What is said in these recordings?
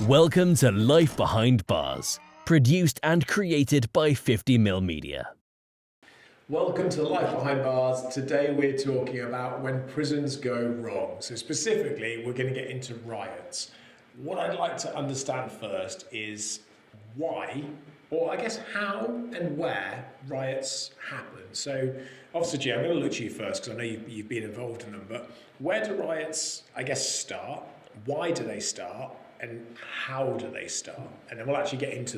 Welcome to Life Behind Bars, produced and created by 50mm Media. Welcome to Life Behind Bars. Today we're talking about when prisons go wrong. So specifically, we're going to get into riots. What I'd like to understand first is why, or I guess how and where riots happen. So, Officer G, I'm going to look to you first because I know you've been involved in them, but where do riots, I guess, start? Why do they start? And how do they start? And then we'll actually get into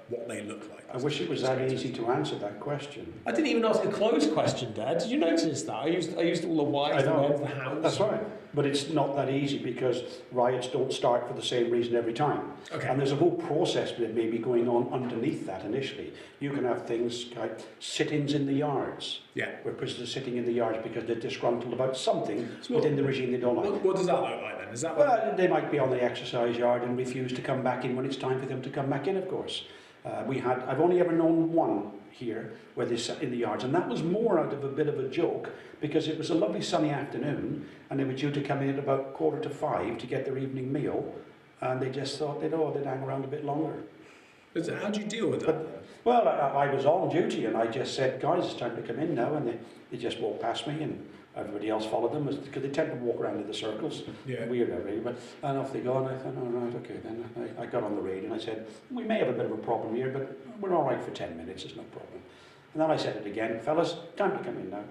what they look like. I wish it was that easy to answer that question. I didn't even ask a closed question, Dad. Did you notice that? I used all the whys, the whens, the hows. That's right. But it's not that easy because riots don't start for the same reason every time. Okay. And there's a whole process that may be going on underneath that initially. You can have things like sit-ins in the yards. Yeah. Where prisoners are sitting in the yards because they're disgruntled about something within the regime they don't like. What does that look like then? Is that well, they might be on the exercise yard and refuse to come back in when it's time for them to come back in, of course. I've only ever known one here where they sat in the yards, and that was more out of a bit of a joke because it was a lovely sunny afternoon and they were due to come in at about 4:45 to get their evening meal, and they just thought they'd hang around a bit longer. How do you deal with that? Well, I was on duty and I just said, guys, it's time to come in now, and they just walked past me and everybody else followed them because they tend to walk around in the circles. Yeah. Weird, really. And off they go, and I thought, oh, right, okay. Then I got on the radio and I said, we may have a bit of a problem here, but we're all right for 10 minutes, it's no problem. And then I said it again, fellas, time to come in now.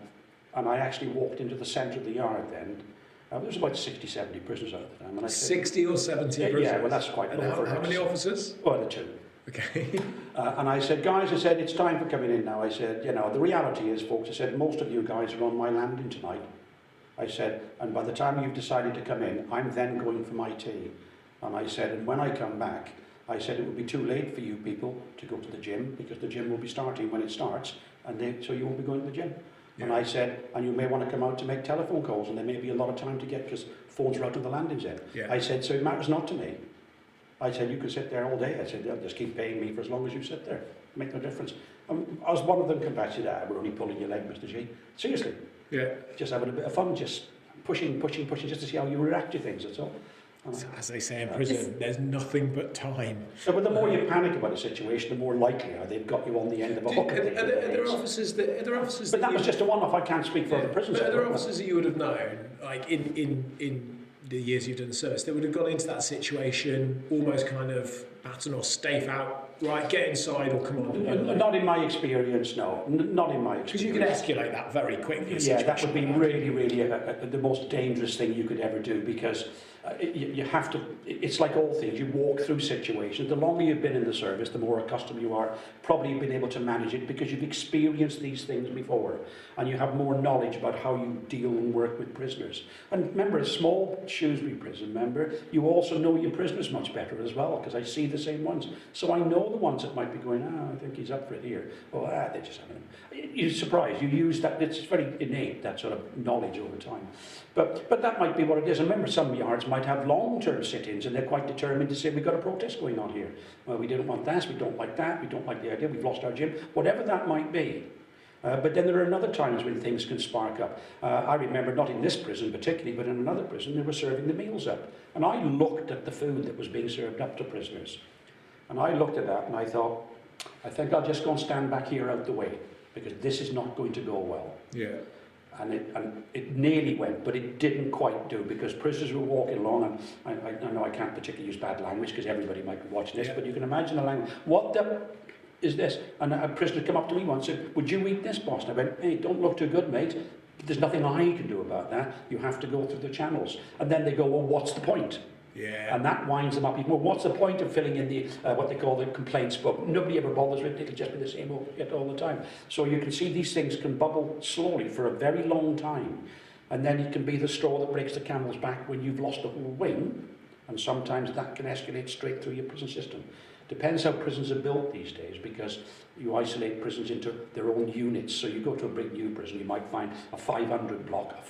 And I actually walked into the centre of the yard then. There was about 60, 70 prisoners at the time. And I said, 60 or 70 prisoners? Yeah, well, that's quite low for us. How many officers? Well, the two. Okay. And I said, guys, it's time for coming in now. I said, the reality is, folks, I said, most of you guys are on my landing tonight. I said, and by the time you've decided to come in, I'm then going for my tea. And I said, and when I come back, I said it would be too late for you people to go to the gym because the gym will be starting when it starts, so you won't be going to the gym. Yeah. And I said, and you may want to come out to make telephone calls, and there may be a lot of time to get because phones are out of the landings end. Yeah. I said, so it matters not to me. I said, you can sit there all day. I said, they'll just keep paying me for as long as you sit there. Make no difference. As one of them come back and said, we're only pulling your leg, Mr. G. Seriously. Yeah. Just having a bit of fun, just pushing, just to see how you react to things, that's all. As they say in prison, there's nothing but time. So, but the more you panic about a situation, the more likely are they've got you on the end of a hook. Are there officers that... But that was just a one-off, I can't speak for other prisons. But are there officers that you would have known, like in the years you've done the service, that would have gone into that situation almost kind of baton or stave out, right, get inside or come on? Not in my experience, no. Not in my experience. Because you could escalate that very quickly. Yeah, that would be really, really the most dangerous thing you could ever do because you have to, it's like all things, you walk through situations. The longer you've been in the service, the more accustomed you are. Probably been able to manage it because you've experienced these things before and you have more knowledge about how you deal and work with prisoners. And remember, a small Shrewsbury prison, you also know your prisoners much better as well because I see the same ones. So I know the ones that might be going, I think he's up for it here. Or, they're just having him. You're surprised. You use that, it's very innate, that sort of knowledge over time. But that might be what it is. And remember, some yards might have long-term sit-ins and they're quite determined to say, we've got a protest going on here. Well, we didn't want this, we don't like that, we don't like the idea, we've lost our gym, whatever that might be. But then there are other times when things can spark up. I remember, not in this prison particularly, but in another prison, they were serving the meals up. And I looked at the food that was being served up to prisoners. And I looked at that and I thought, I think I'll just go and stand back here out the way, because this is not going to go well. Yeah. And it nearly went, but it didn't quite do, because prisoners were walking along, and I know I can't particularly use bad language because everybody might be watching this, but you can imagine the language. What the is this? And a prisoner came up to me once and said, would you eat this, boss? And I went, hey, don't look too good, mate. There's nothing I can do about that. You have to go through the channels. And then they go, well, what's the point? Yeah. And that winds them up even more. What's the point of filling in the what they call the complaints book? Nobody ever bothers with it. It'll just be the same all the time. So you can see these things can bubble slowly for a very long time. And then it can be the straw that breaks the camel's back when you've lost a whole wing. And sometimes that can escalate straight through your prison system. Depends how prisons are built these days, because you isolate prisons into their own units. So you go to a big new prison, you might find a 500 block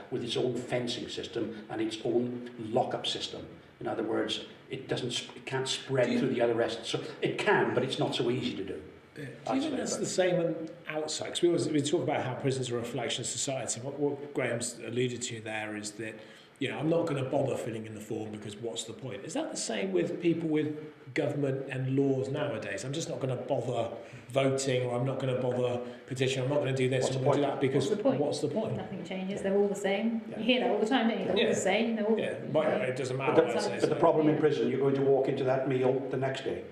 with its own fencing system and its own lock-up system. In other words, it can't spread through the other rest. So it can, but it's not so easy to do. Do you think that's the same on outside? Because we talk about how prisons are a reflection of society. What Graham's alluded to there is that I'm not going to bother filling in the form because what's the point? Is that the same with people with government and laws nowadays? I'm just not going to bother voting, or I'm not going to bother petitioning, I'm not going to do this, I'm going to do that because what's the point? Nothing changes, they're all the same. You hear that all the time, don't you? They're all the same. They're all, It doesn't matter. But the problem in prison, you're going to walk into that meal the next day,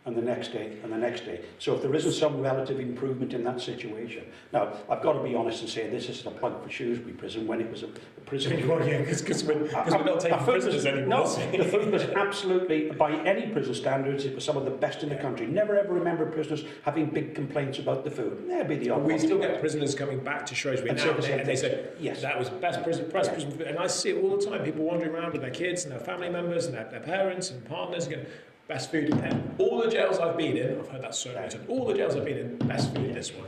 and the next day, and the next day. So if there isn't some relative improvement in that situation. Now, I've got to be honest and say this isn't a plug for Shrewsbury Prison when it was a prison. Because we're not taking prisoners anymore. No, the food was absolutely, by any prison standards, it was some of the best in the country. Never ever remember prisoners having big complaints about the food. There'd be the odd We still get prisoners coming back to Shrewsbury now, and they say, yes, that was best prison, prison food. And I see it all the time, people wandering around with their kids and their family members and their parents and partners going, best food in there. All the jails I've been in, I've heard that so many times, all the jails I've been in, best food in this one.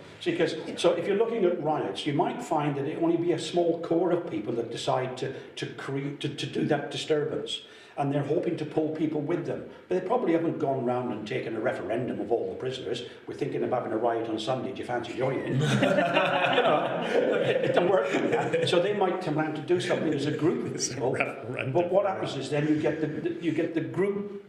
So if you're looking at riots, you might find that it only be a small core of people that decide to do that disturbance. And they're hoping to pull people with them. But they probably haven't gone round and taken a referendum of all the prisoners. We're thinking of having a riot on Sunday, do you fancy joining? It don't work like that. So they might come around to do something as a group of people. But what happens is then you get the group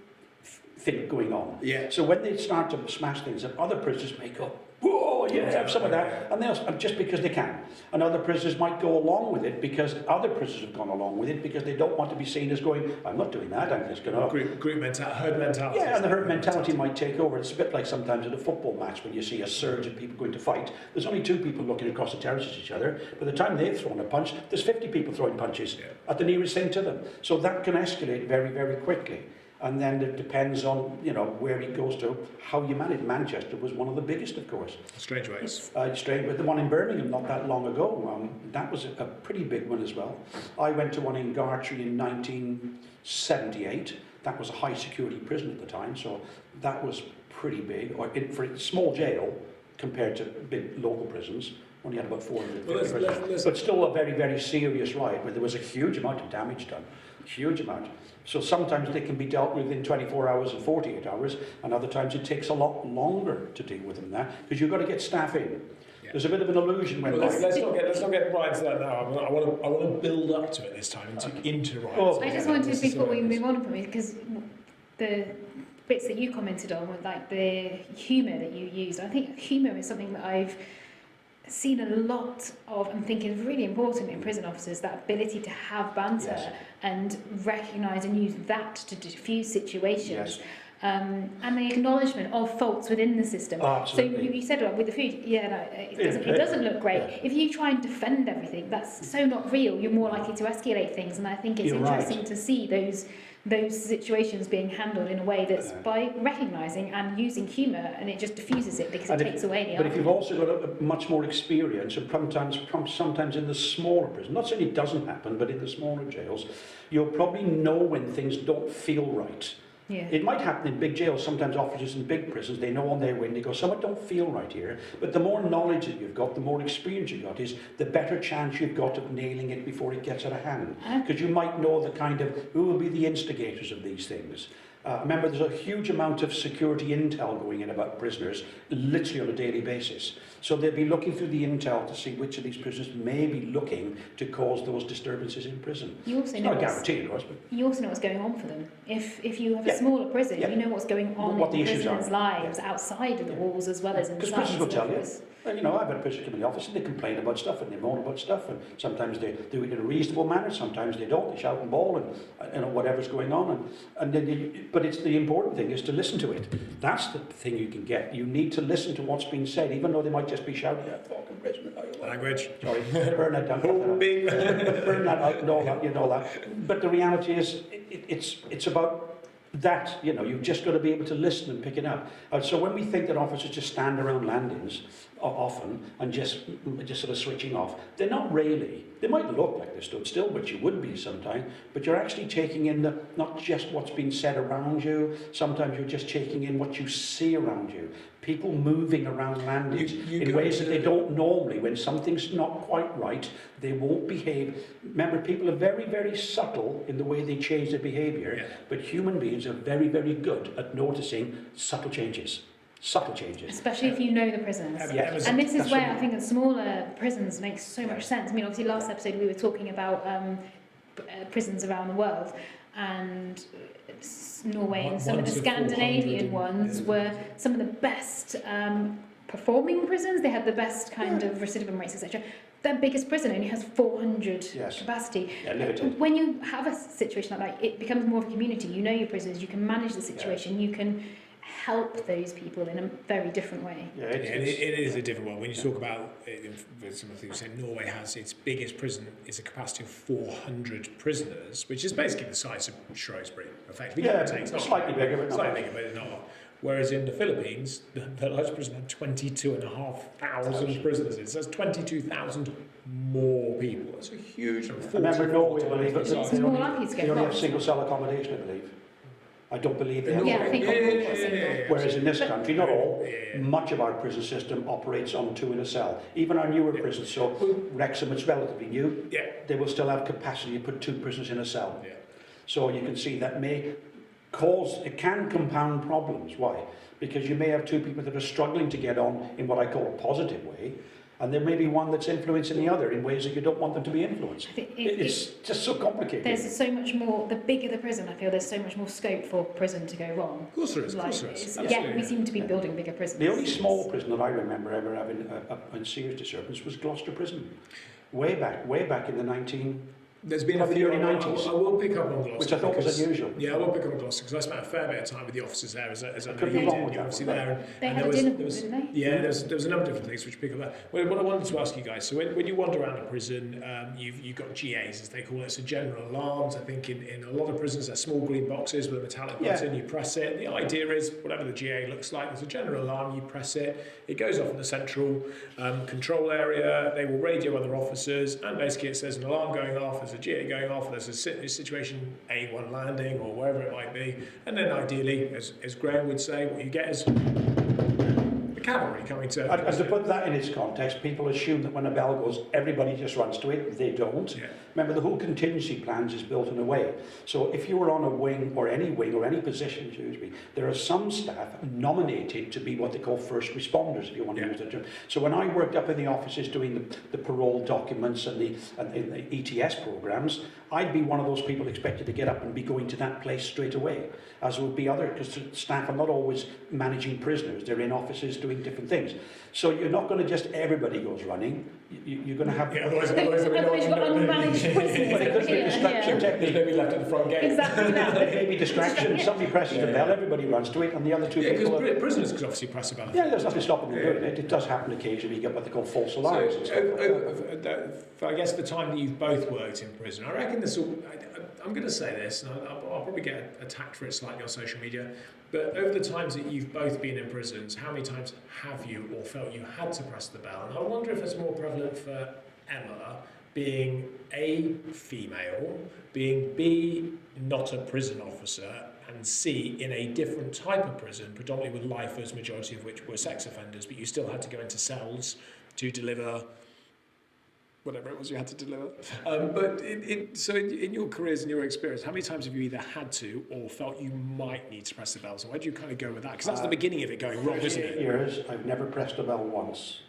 thing going on. Yeah. So when they start to smash things up, other prisoners may go, whoa, have some of that, and they'll just because they can. And other prisoners might go along with it because other prisoners have gone along with it because they don't want to be seen as going, I'm not doing that, I'm just going to... Group mentality, herd mentality. Yeah, and the herd mentality might take over. It's a bit like sometimes at a football match when you see a surge of people going to fight. There's only 2 people looking across the terrace at each other. By the time they've thrown a punch, there's 50 people throwing punches at the nearest thing to them. So that can escalate very, very quickly. And then it depends on, where it goes to, how you manage. Manchester was one of the biggest, of course. Strange ways. Strange, but the one in Birmingham not that long ago, that was a pretty big one as well. I went to one in Gartree in 1978. That was a high security prison at the time, so that was pretty big. For a small jail compared to big local prisons, only had about 450 prisoners. But still a very, very serious riot where there was a huge amount of damage done. Huge amount. So sometimes they can be dealt with in 24 hours and 48 hours, and other times it takes a lot longer to deal with them now, because you've got to get staff in. Yeah. There's a bit of an illusion when... Let's not get right to that now. I want to build up to it this time, into riots. Oh, I just wanted, before we move on from it, because the bits that you commented on were like the humour that you used. I think humour is something that I've seen a lot of and think is really important in prison officers, that ability to have banter and recognise and use that to diffuse situations. And the acknowledgement of faults within the system. So you said with the food, it doesn't look great. If you try and defend everything, that's so not real. You're more likely to escalate things, and I think it's interesting to see those situations being handled in a way that's by recognising and using humour, and it just diffuses it because it takes away the But if you've also got a much more experience, and sometimes in the smaller prison, not saying it doesn't happen, but in the smaller jails, you'll probably know when things don't feel right. Yeah. It might happen in big jails. Sometimes officers in big prisons, they know on their way, and they go, something don't feel right here. But the more knowledge that you've got, the more experience you've got, is the better chance you've got of nailing it before it gets out of hand. Because you might know the kind of, who will be the instigators of these things. Remember, there's a huge amount of security intel going in about prisoners, literally on a daily basis. So they'll be looking through the intel to see which of these prisoners may be looking to cause those disturbances in prison. You also it's know not a guarantee, of course, but you also know what's going on for them. If you have a smaller prison, you know what's going on in prisoners' lives outside of the walls as well as inside. Because prisoners will tell you. Office. I've had a prisoner come in the office and they complain about stuff and they moan about stuff, and sometimes they do it in a reasonable manner, sometimes they don't. They shout and bawl and whatever's going on. But it's the important thing is to listen to it. That's the thing you can get. You need to listen to what's being said, even though they might just be shouting, fucking prisoner. Language. Sorry, burn that down. Burn that out and all that, that. But the reality is, it's about that, you've just got to be able to listen and pick it up. So when we think that officers just stand around landings often and just sort of switching off, they're not really. They might look like they're stood still, which you would be sometimes, but you're actually taking in not just what's being said around you, sometimes you're just taking in what you see around you. People moving around landings in ways that they don't normally. When something's not quite right, they won't behave. Remember, people are very, very subtle in the way they change their behaviour, but human beings are very, very good at noticing subtle changes. Subtle changes. Especially if you know the prisoners. Yes. And this is where I think that smaller prisons makes so much sense. I mean, obviously last episode we were talking about prisons around the world, and Norway and some of the 1 to Scandinavian 400 ones were some of the best performing prisons. They had the best kind of recidivism rates, etc. Their biggest prison only has 400 Yes. capacity. Yeah, limited. When you have a situation like that, it becomes more of a community. You know your prisoners, you can manage the situation, you can help those people in a very different way. Yeah, It is a different one. When you talk about some of the things you said, Norway has its biggest prison is a capacity of 400 prisoners, which is basically the size of Shrewsbury, effectively. Yeah, It's not slightly bigger, but not slightly much. bigger, but it's not. Whereas in the Philippines, the largest prison had 22,500 prisoners. So that's 22,000 more people. That's a huge number. Remember Norway, I believe, It's more likely to get they only have robbed. single cell accommodation, I believe. I don't believe they have. Yeah, I think Whereas in this country, not all, Yeah. much of our prison system operates on 2 in a cell. Even our newer prisons, so Wrexham, it's relatively new, Yeah. they will still have capacity to put 2 prisoners in a cell. Yeah. So you can see that it can compound problems. Why? Because you may have 2 people that are struggling to get on in what I call a positive way, and there may be one that's influencing the other in ways that you don't want them to be influenced. I think It's just so complicated. there's so much more, the bigger the prison, I feel there's so much more scope for prison to go wrong. Of course there is, of course there is. Yeah, Absolutely, we yeah. seem to be building bigger prisons. The only small prison that I remember ever having a serious disturbance was Gloucester Prison. Way back in the There's been a Probably few. early 90s. I will pick up on Gloucester. which I thought was because- unusual. Yeah, I will pick up on Gloucester because I spent a fair bit of time with the officers there as I know Could be you wrong did. with You're that obviously one, there. They and had there a dinner, there was, didn't they? yeah, there was a number of different things which pick up that. Well, what I wanted to ask you guys, so when you wander around a prison, you've got GAs as they call it, so general alarms. I think in a lot of prisons they're small green boxes with a metallic Yeah. button. You press it. The idea is whatever the GA looks like, there's a general alarm. You press it. It goes off in the central control area. They will radio other officers, and basically it says an alarm going off. There's a GA going off. There's a situation A1 landing or wherever it might be, and then ideally, as Graham would say, what you get is the cavalry coming to. And to put that in its context, people assume that when a bell goes, everybody just runs to it. They don't. Yeah. Remember, the whole contingency plans is built in a way. So if you were on a wing or any position, there are some staff nominated to be what they call first responders, if you want to Yeah. use that term. So when I worked up in the offices doing the parole documents and the ETS programs, I'd be one of those people expected to get up and be going to that place straight away, as would be other, because staff are not always managing prisoners. They're in offices doing different things. So you're not going to just everybody goes running. You're going to have... Yeah, otherwise Otherwise you've got unmanaged prisons. But it could be Yeah, distraction yeah. technique. Maybe left at the front gate. Exactly that. There may be distraction. Somebody presses the bell, everybody runs to it, and the other 2 Yeah, people... because prisoners could obviously press a bell. Yeah, there's nothing stopping them doing it. It does happen occasionally. You get what they call false alarms and stuff like that. For I guess the time that you've both worked in prison, I reckon this will. I'm going to say this, and I'll probably get attacked for it slightly on social media. But over the times that you've both been in prisons, how many times have you or felt you had to press the bell? And I wonder if it's more prevalent for Emma, being A, female, being B, not a prison officer, and C, in a different type of prison, predominantly with lifers, majority of which were sex offenders, but you still had to go into cells to deliver whatever it was you had to deliver. So in your careers and your experience, how many times have you either had to or felt you might need to press the bell? So where do you kind of go with that? Because that's the beginning of it going wrong, isn't 38 it? years, I've never pressed a bell once.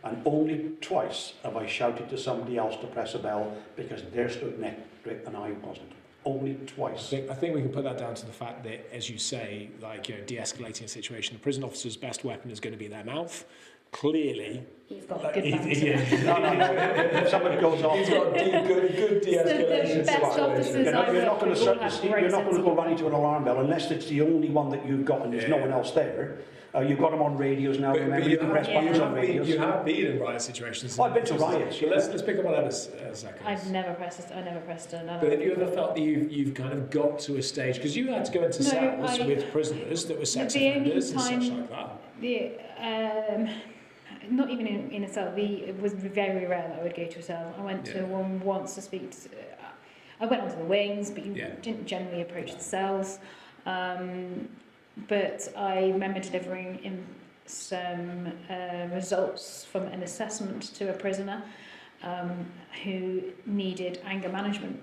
And only twice have I shouted to somebody else to press a bell because they're stood next to it and I wasn't. Only twice. I think we can put that down to the fact that, as you say, de-escalating a situation, the prison officer's best weapon is going to be their mouth. Clearly, He's got a good mouth. If somebody goes off, he's got good de-escalation. The best officers you're I not work going with all have to great you're not going sense to go of running to an alarm bell unless it's the only one that you've got and there's no one else there. You've got them on radios now. Remember, you can press buttons on radios. You have been in riot situations. I've been to riots. But let's pick up on that a second. I've never pressed another. But have you ever felt that you've kind of got to a stage, because you had to go into cells with prisoners that were sex offenders and such like that? Not even in a cell. It was very rare that I would go to a cell. I went to one once to speak to... I went onto the wings, but you didn't generally approach the cells. But I remember delivering some results from an assessment to a prisoner who needed anger management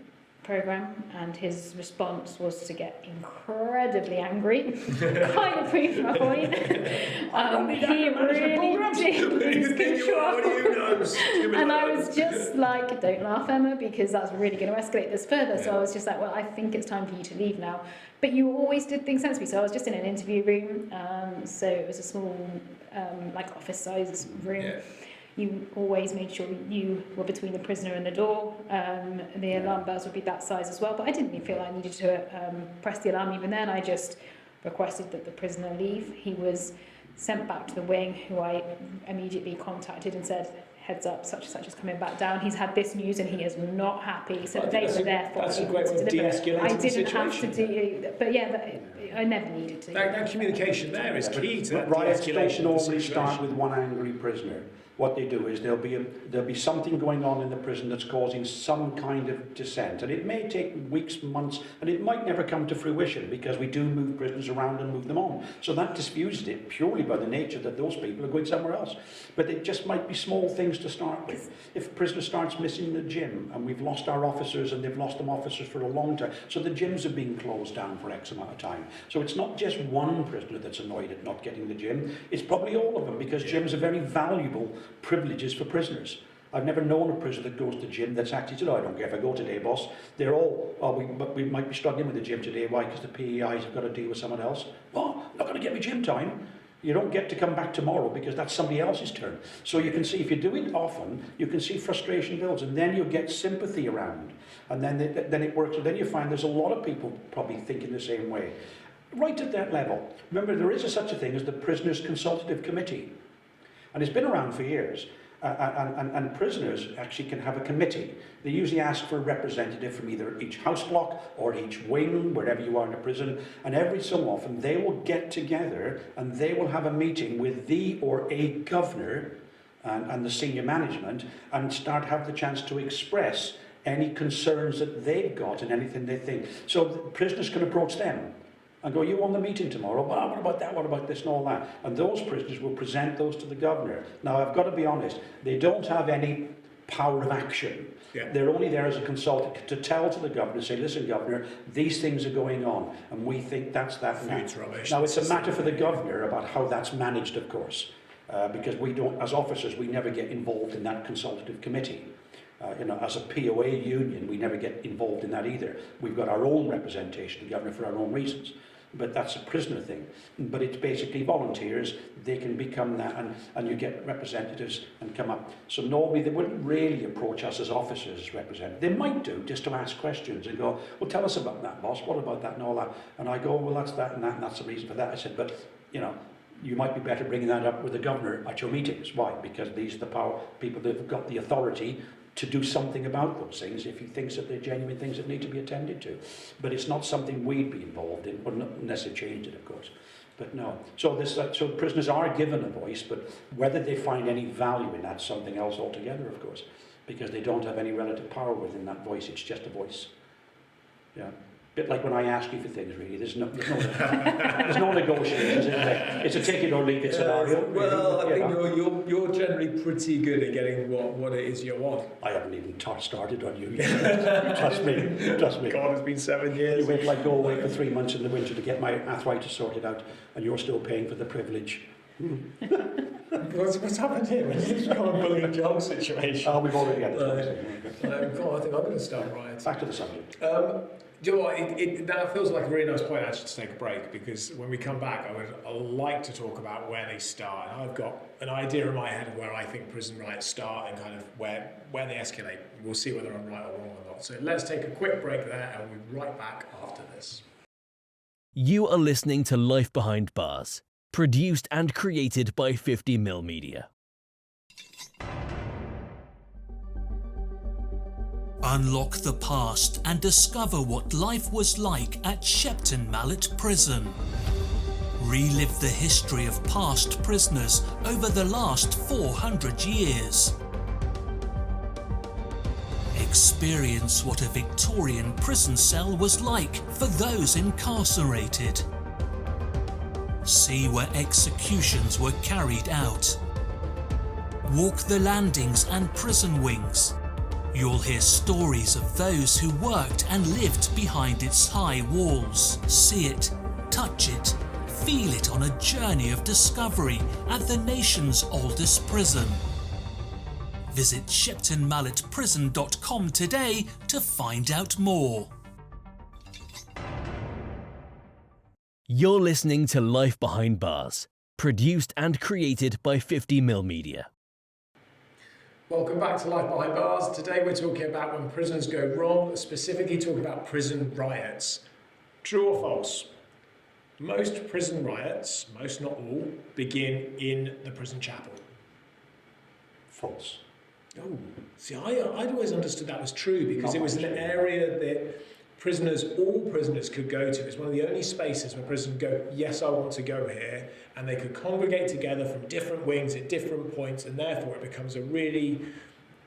programme, and his response was to get incredibly angry. Kind of proved my point. He really did lose control. And I was just like, don't laugh, Emma, because that's really going to escalate this further. So I was just like, well, I think it's time for you to leave now. But you always did things sensibly. So I was just in an interview room. So it was a small, like office-sized room. Yeah. You always made sure you were between the prisoner and the door. The alarm bells would be that size as well. But I didn't even feel I needed to press the alarm even then. I just requested that the prisoner leave. He was sent back to the wing, who I immediately contacted and said, heads up, such and such is coming back down. He's had this news and he is not happy. So they were there for That's a great way of de-escalating the situation. I didn't have to do, but yeah, I never needed to. That communication there is key to that riots de-escalation. Don't normally start with one angry prisoner. What they do is there'll be something going on in the prison that's causing some kind of dissent, and it may take weeks, months, and it might never come to fruition because we do move prisoners around and move them on. So that diffuses it purely by the nature that those people are going somewhere else. But it just might be small things to start with. If a prisoner starts missing the gym, and we've lost our officers, and they've lost them officers for a long time, so the gyms are being closed down for X amount of time. So it's not just one prisoner that's annoyed at not getting the gym, it's probably all of them, because gyms are very valuable privileges for prisoners. I've never known a prisoner that goes to the gym that's actually said, oh, I don't care if I go today, boss. They're all, we might be struggling with the gym today. Why? Because the PEIs have got to deal with someone else. Well, not going to get me gym time. You don't get to come back tomorrow because that's somebody else's turn. So you can see, if you do it often, you can see frustration builds, and then you'll get sympathy around. And then it works. And then you find there's a lot of people probably thinking the same way. Right at that level. Remember, there is such a thing as the Prisoners' Consultative Committee. And it's been around for years. And prisoners actually can have a committee. They usually ask for a representative from either each house block or each wing, wherever you are in a prison, and every so often they will get together and they will have a meeting with the or a governor and the senior management and have the chance to express any concerns that they've got and anything they think. So the prisoners can approach them and go, you on the meeting tomorrow? Well, what about that? What about this and all that? And those prisoners will present those to the governor. Now, I've got to be honest, they don't have any power of action. Yeah. They're only there as a consultant to tell to the governor, say, listen, governor, these things are going on, and we think that's that and that. Now, it's a matter for the governor about how that's managed, of course, because we don't, as officers, we never get involved in that consultative committee. As a POA union, we never get involved in that either. We've got our own representation to the governor for our own reasons. But that's a prisoner thing. But it's basically volunteers. They can become that, and you get representatives and come up. So normally they wouldn't really approach us as officers as representatives. They might do, just to ask questions and go, well, tell us about that, boss. What about that and all that? And I go, well, that's that and that, and that's the reason for that. I said, but, you might be better bringing that up with the governor at your meetings. Why? Because these are the people that have got the authority to do something about those things if he thinks that they're genuine things that need to be attended to. But it's not something we'd be involved in, unless they changed it, of course. But no. So prisoners are given a voice, but whether they find any value in that's something else altogether, of course, because they don't have any relative power within that voice. It's just a voice. Yeah. Bit like when I ask you for things, really. There's no negotiations. It's a take it or leave it scenario. Well, I think you're generally pretty good at getting what it is you want. I haven't even started on you yet. Trust me. God, it's been 7 years. You wait till I go away for 3 months in the winter to get my arthritis sorted out, and you're still paying for the privilege. What's happened here? It's just become a bully and Joel situation. Oh, we've already had this. God, I think I'm going to start riots. Back to the subject. Do you know what, that feels like a really nice point actually to take a break, because when we come back I would like to talk about where they start, and I've got an idea in my head of where I think prison riots start and kind of where they escalate. We'll see whether I'm right or wrong or not. So let's take a quick break there and we'll be right back after this. You are listening to Life Behind Bars, produced and created by 50mm Media. Unlock the past and discover what life was like at Shepton Mallet Prison. Relive the history of past prisoners over the last 400 years. Experience what a Victorian prison cell was like for those incarcerated. See where executions were carried out. Walk the landings and prison wings. You'll hear stories of those who worked and lived behind its high walls. See it, touch it, feel it on a journey of discovery at the nation's oldest prison. Visit sheptonmalletprison.com today to find out more. You're listening to Life Behind Bars, produced and created by 50mm Media. Welcome back to Life Behind Bars. Today we're talking about when prisons go wrong, specifically talking about prison riots. True or false? Most prison riots, most not all, begin in the prison chapel. False. Oh, see, I'd always understood that was true because it was an area that all prisoners could go to. It's one of the only spaces where prisoners go, yes, I want to go here, and they could congregate together from different wings at different points, and therefore it becomes a really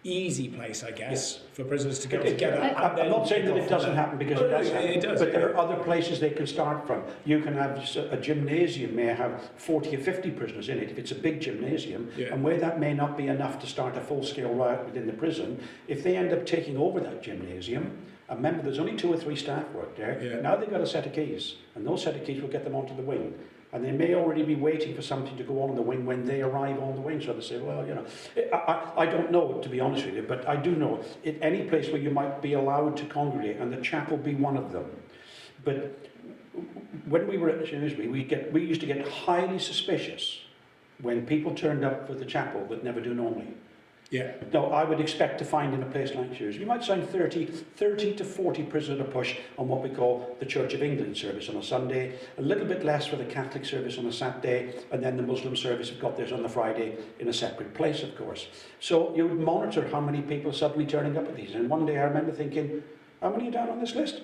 easy place, I guess, for prisoners to go together. I'm not saying that it doesn't happen, because it does happen, it does, but there are other places they can start from. You can have a gymnasium may have 40 or 50 prisoners in it if it's a big gymnasium, and where that may not be enough to start a full-scale riot within the prison, if they end up taking over that gymnasium, and remember there's only 2 or 3 staff work there, now they've got a set of keys, and those set of keys will get them onto the wing. And they may already be waiting for something to go on in the wing when they arrive on the wing. So they say, well, you know, I don't know, to be honest with you, but I do know any place where you might be allowed to congregate, and the chapel be one of them. But when we were at Shrewsbury, we used to get highly suspicious when people turned up for the chapel that never do normally. Yeah. No, I would expect to find in a place like Shrewsbury, you might find 30 to 40 prisoners a push on what we call the Church of England service on a Sunday, a little bit less for the Catholic service on a Saturday, and then the Muslim service have got theirs on the Friday in a separate place, of course. So you would monitor how many people suddenly turning up at these. And one day I remember thinking, how many are down on this list?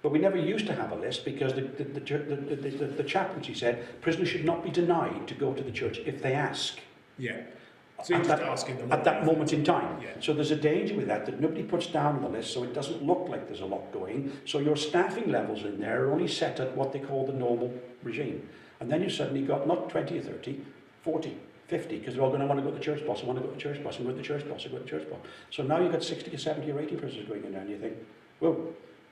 But we never used to have a list because the chaplaincy said prisoners should not be denied to go to the church if they ask. Yeah. So you're just asking them at that moment in time. Yeah. So there's a danger with that nobody puts down on the list, so it doesn't look like there's a lot going. So your staffing levels in there are only set at what they call the normal regime. And then you suddenly got not 20 or 30, 40, 50, because they're all going to want to go to the church boss, I want to go to the church boss, and go to the church boss, and go to the church boss. So now you've got 60 or 70 or 80 prisoners going in there, and you think, well,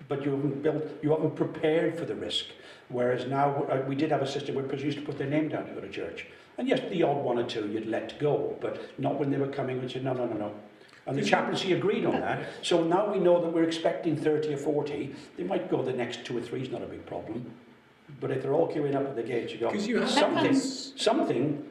but you haven't prepared for the risk. Whereas now, we did have a system where prisoners used to put their name down to go to church. And yes, the odd 1 or 2 you'd let go, but not when they were coming and said, no. And the chaplaincy agreed on that. So now we know that we're expecting 30 or 40. They might go the next 2 or 3 is not a big problem. But if they're all queuing up at the gates, you go, something,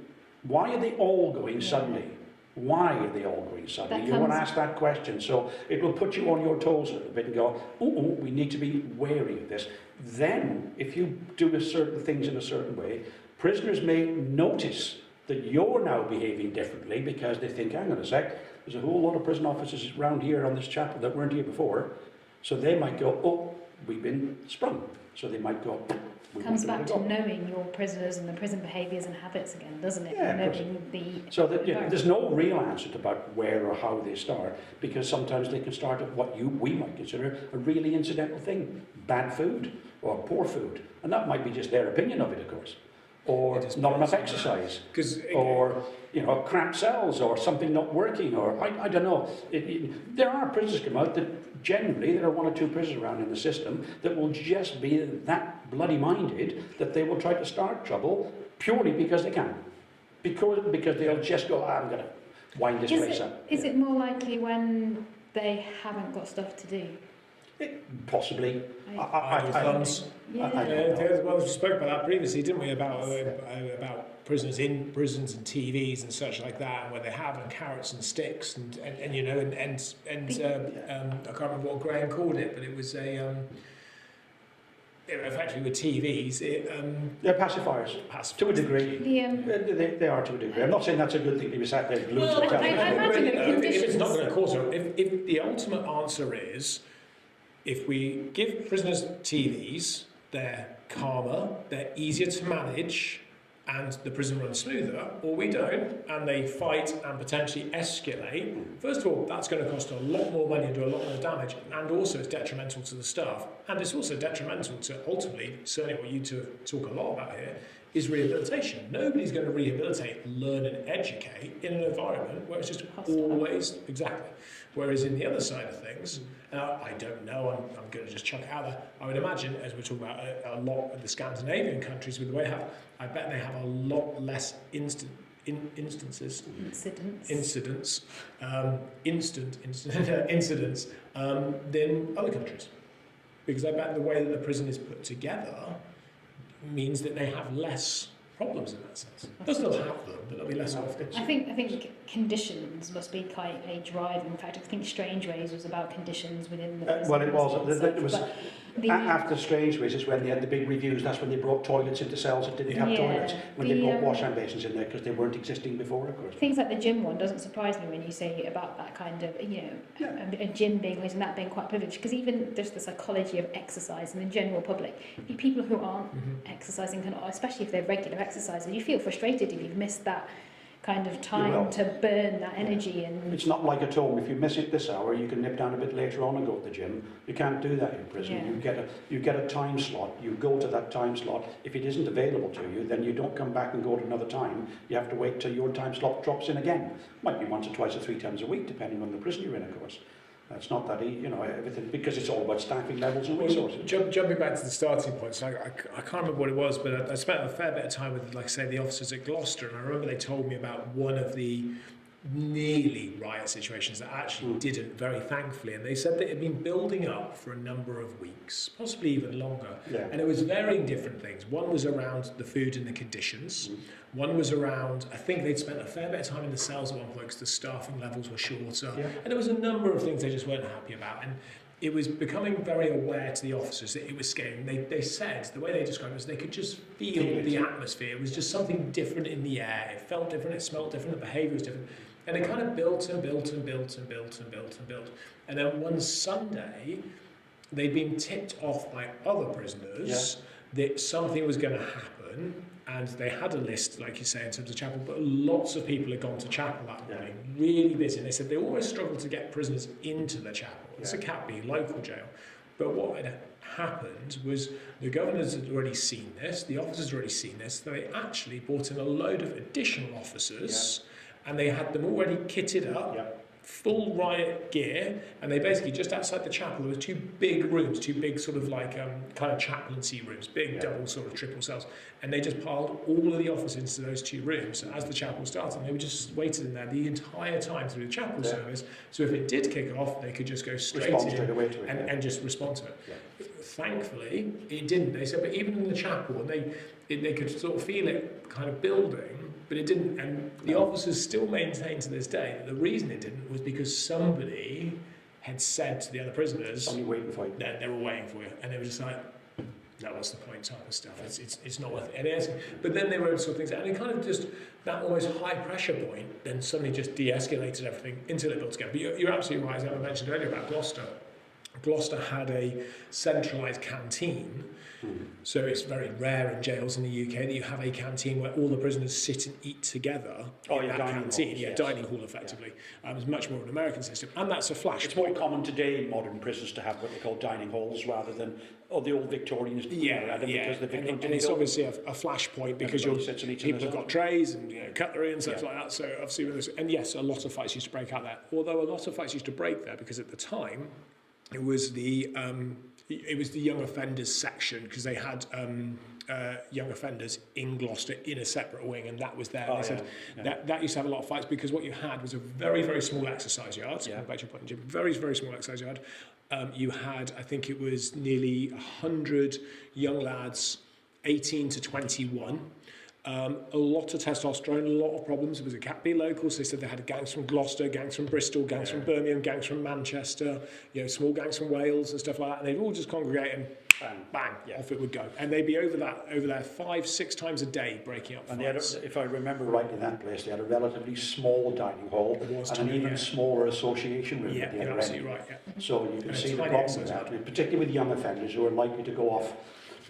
why are they all going suddenly? Why are they all going suddenly? You want to ask that question. So it will put you on your toes a little bit and go, we need to be wary of this. Then, if you do certain things in a certain way, prisoners may notice that you're now behaving differently because they think, hang on a sec, there's a whole lot of prison officers around here on this chapel that weren't here before. So they might go, we've been sprung. So they might go, comes back to knowing your prisoners and the prison behaviours and habits again, doesn't it? Yeah, knowing so that, there's no real answer to about where or how they start, because sometimes they can start at what we might consider a really incidental thing, bad food or poor food, and that might be just their opinion of it, of course, or not enough exercise, or cramped cells, or something not working, or I don't know. There are prisoners come out that generally there are 1 or 2 prisoners around in the system that will just be that bloody minded that they will try to start trouble purely because they can, because they'll just go, I'm going to wind this place up. Is it more likely when they haven't got stuff to do? Possibly. Funds. Well, we spoke about that previously, didn't we? About prisoners in prisons and TVs and such like that, and where they have carrots and sticks and I can't remember what Graham called it, but it was effectively with TVs. They're pacifiers to a degree. They are to a degree. I'm not saying that's a good thing to be sat there glued to the television. If it's not going to cause if the ultimate answer is, if we give prisoners TVs, they're calmer, they're easier to manage, and the prison runs smoother, or we don't, and they fight and potentially escalate. First of all, that's going to cost a lot more money and do a lot more damage, and also it's detrimental to the staff. And it's also detrimental to, ultimately, certainly what you two talk a lot about here, is rehabilitation. Nobody's going to rehabilitate, learn and educate in an environment where it's just always, exactly. Whereas in the other side of things, I don't know, I'm going to just chuck it out there, I would imagine, as we're talking about a lot of the Scandinavian countries with the way they have, I bet they have a lot less instant incidents than other countries. Because I bet the way that the prison is put together means that they have less problems in that sense. They'll still have them, but there'll be less often. I think conditions must be quite a driving factor. I think Strangeways was about conditions within the prison. Well, it was. It was the, after Strangeways is when they had the big reviews. That's when they brought toilets into cells that didn't have toilets. When they brought wash hand basins in there because they weren't existing before, of course. Things like the gym one doesn't surprise me when you say about that kind of, a gym being used and that being quite privileged. Because even just the psychology of exercise in the general public, people who aren't exercising, especially if they're regular exercisers, you feel frustrated if you've missed that kind of time to burn that energy. And it's not like at home. If you miss it this hour, you can nip down a bit later on and go to the gym. You can't do that in prison. You get a time slot. You go to that time slot. If it isn't available to you, then you don't come back and go to another time. You have to wait till your time slot drops in again. Might be once or twice or 3 times a week, depending on the prison you're in, of course. It's not that, everything, because it's all about staffing levels and resources. Jumping back to the starting point, so I can't remember what it was, but I spent a fair bit of time with, like I say, the officers at Gloucester, and I remember they told me about one of the nearly riot situations that actually didn't, very thankfully, and they said that it had been building up for a number of weeks, possibly even longer, and it was varying different things. One was around the food and the conditions. One was around, I think they'd spent a fair bit of time in the cells at one point because the staffing levels were shorter, and there was a number of things they just weren't happy about, and it was becoming very aware to the officers that it was scaring. They said, the way they described it was they could just feel the atmosphere. It was just something different in the air. It felt different, it smelled different, the behaviour was different. And it kind of built and built and built and built and built and built. And then one Sunday, they'd been tipped off by other prisoners that something was going to happen. And they had a list, like you say, in terms of chapel, but lots of people had gone to chapel that morning, really busy. And they said they always struggled to get prisoners into the chapel. It's a Cat B, local jail. But what had happened was the governors had already seen this, the officers had already seen this, so they actually brought in a load of additional officers, and they had them already kitted up, full riot gear, and they basically, just outside the chapel, there were 2 big rooms, 2 big sort of like kind of chaplaincy rooms, big double sort of triple cells, and they just piled all of the officers into those 2 rooms. So as the chapel started, and they were just waited in there the entire time through the chapel service, so if it did kick off, they could just go straight in and just respond to it. Thankfully, it didn't. They said, but even in the chapel, they could sort of feel it kind of building, but it didn't, and the officers still maintain to this day that the reason it didn't was because somebody had said to the other prisoners, "Somebody waiting for you." They were waiting for you, and they were just like, "No, what's the point?" type of stuff. It's not worth it. And it is, but then they were sort of things, and it kind of just that almost high pressure point then suddenly just de-escalated everything until it built together. But you're absolutely right, as I mentioned earlier about Gloucester. Gloucester had a centralised canteen. So it's very rare in jails in the UK that you have a canteen where all the prisoners sit and eat together in that canteen. Dining hall effectively. It's much more of an American system, and that's a flash. It's more common today in modern prisons to have what they call dining halls rather than the old Victorians. And it's obviously a flashpoint because people have got trays and cutlery and stuff like that. So obviously, and yes, a lot of fights used to break out there. Although a lot of fights used to break there because at the time it was the young offenders section, because they had young offenders in Gloucester in a separate wing, and that was there. They said that used to have a lot of fights because what you had was a very, very small exercise yard. Back to your point, Jim, very, very small exercise yard. You had, I think it was nearly 100 young lads, 18 to 21. A lot of testosterone, a lot of problems. It was a Cat B local, so they said they had gangs from Gloucester, gangs from Bristol, gangs from Birmingham, gangs from Manchester, small gangs from Wales and stuff like that, and they'd all just congregate and bang, off it would go. And they'd be over there 5-6 times a day breaking up fights. And they had, if I remember rightly, that place, they had a relatively small dining hall and an even smaller association room at the other end. Right, So you can see the problem with that, particularly with young offenders who are likely to go off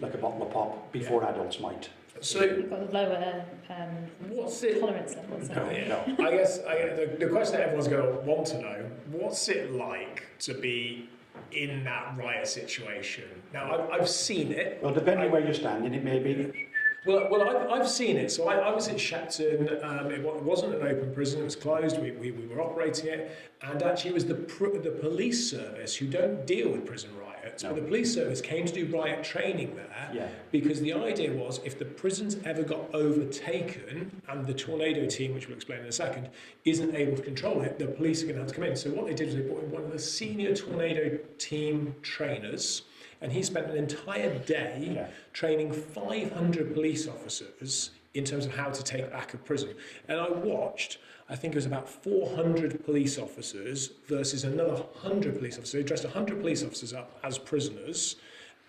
like a bottle of pop before adults might. So you've got lower tolerance levels. I guess the question that everyone's going to want to know: what's it like to be in that riot situation? Now, I've seen it. Well, depending where you're standing, it may be I've seen it. So I was at Shepton. It wasn't an open prison. It was closed. We were operating it, and actually it was the police service who don't deal with prison riots, but the police service came to do riot training there because the idea was if the prisons ever got overtaken and the tornado team, which we'll explain in a second, isn't able to control it, the police are going to have to come in. So what they did was they brought in one of the senior tornado team trainers. And he spent an entire day training 500 police officers in terms of how to take back a prison. And I watched, I think it was about 400 police officers versus another 100 police officers. They dressed 100 police officers up as prisoners,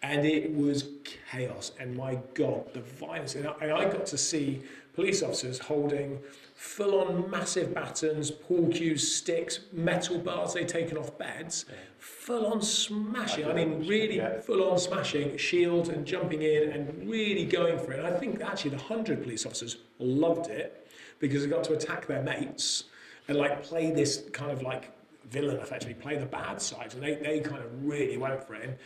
and it was chaos. And my God, the violence. And I got to see police officers holding full-on massive batons, pool cues, sticks, metal bars they'd taken off beds, full-on smashing, I mean really full-on smashing, shields and jumping in and really going for it. And I think actually the 100 police officers loved it because they got to attack their mates and like play this kind of like villain effectively, play the bad side. And they kind of really went for it.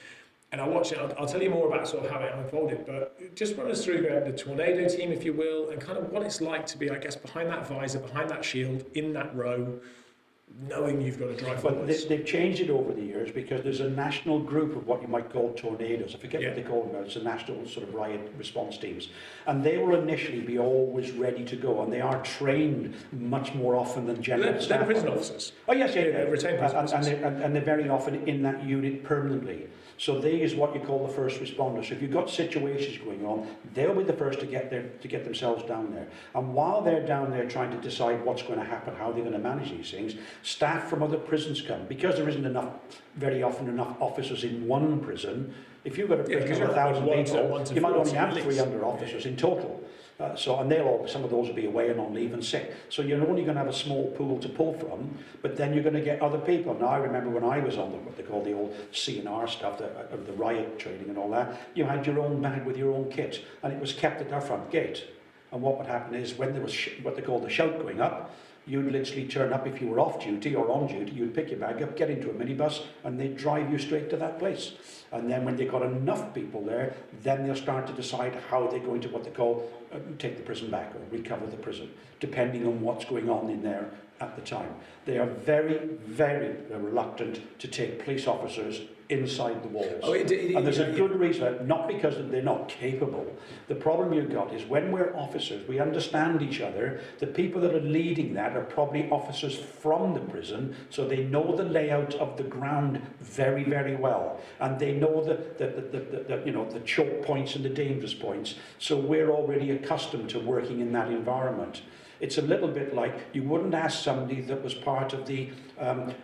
And I watched it. I'll tell you more about sort of how it unfolded, but just run us through the tornado team, if you will, and kind of what it's like to be, I guess, behind that visor, behind that shield, in that row, knowing you've got to drive forwards. They've changed it over the years because there's a national group of what you might call tornadoes. I forget what they call them now. It's a national sort of riot response teams. And they will initially be always ready to go, and they are trained much more often than general staff. They're prison officers. Oh, yes, They're retained prison officers. And they're very often in that unit permanently. So they is what you call the first responders. So if you've got situations going on, they'll be the first to get themselves down there. And while they're down there trying to decide what's going to happen, how they're going to manage these things, staff from other prisons come. Because there isn't very often enough officers in one prison, if you've got a prison of 1,000 people, you might only have 300 officers in total. And some of those will be away and on leave and sick. So you're only going to have a small pool to pull from, but then you're going to get other people. Now, I remember when I was on what they call the old CNR stuff, the riot training and all that, you had your own bag with your own kit, and it was kept at our front gate. And what would happen is when there was what they call the shout going up, you'd literally turn up if you were off duty or on duty, you'd pick your bag up, get into a minibus, and they'd drive you straight to that place. And then when they've got enough people there, then they'll start to decide how they're going to what they call take the prison back or recover the prison, depending on what's going on in there at the time. They are very, very reluctant to take police officers inside the walls. And there's a good reason, not because they're not capable. The problem you've got is when we're officers, we understand each other. The people that are leading that are probably officers from the prison, so they know the layout of the ground very, very well. And they know the choke points and the dangerous points. So we're already accustomed to working in that environment. It's a little bit like you wouldn't ask somebody that was part of the,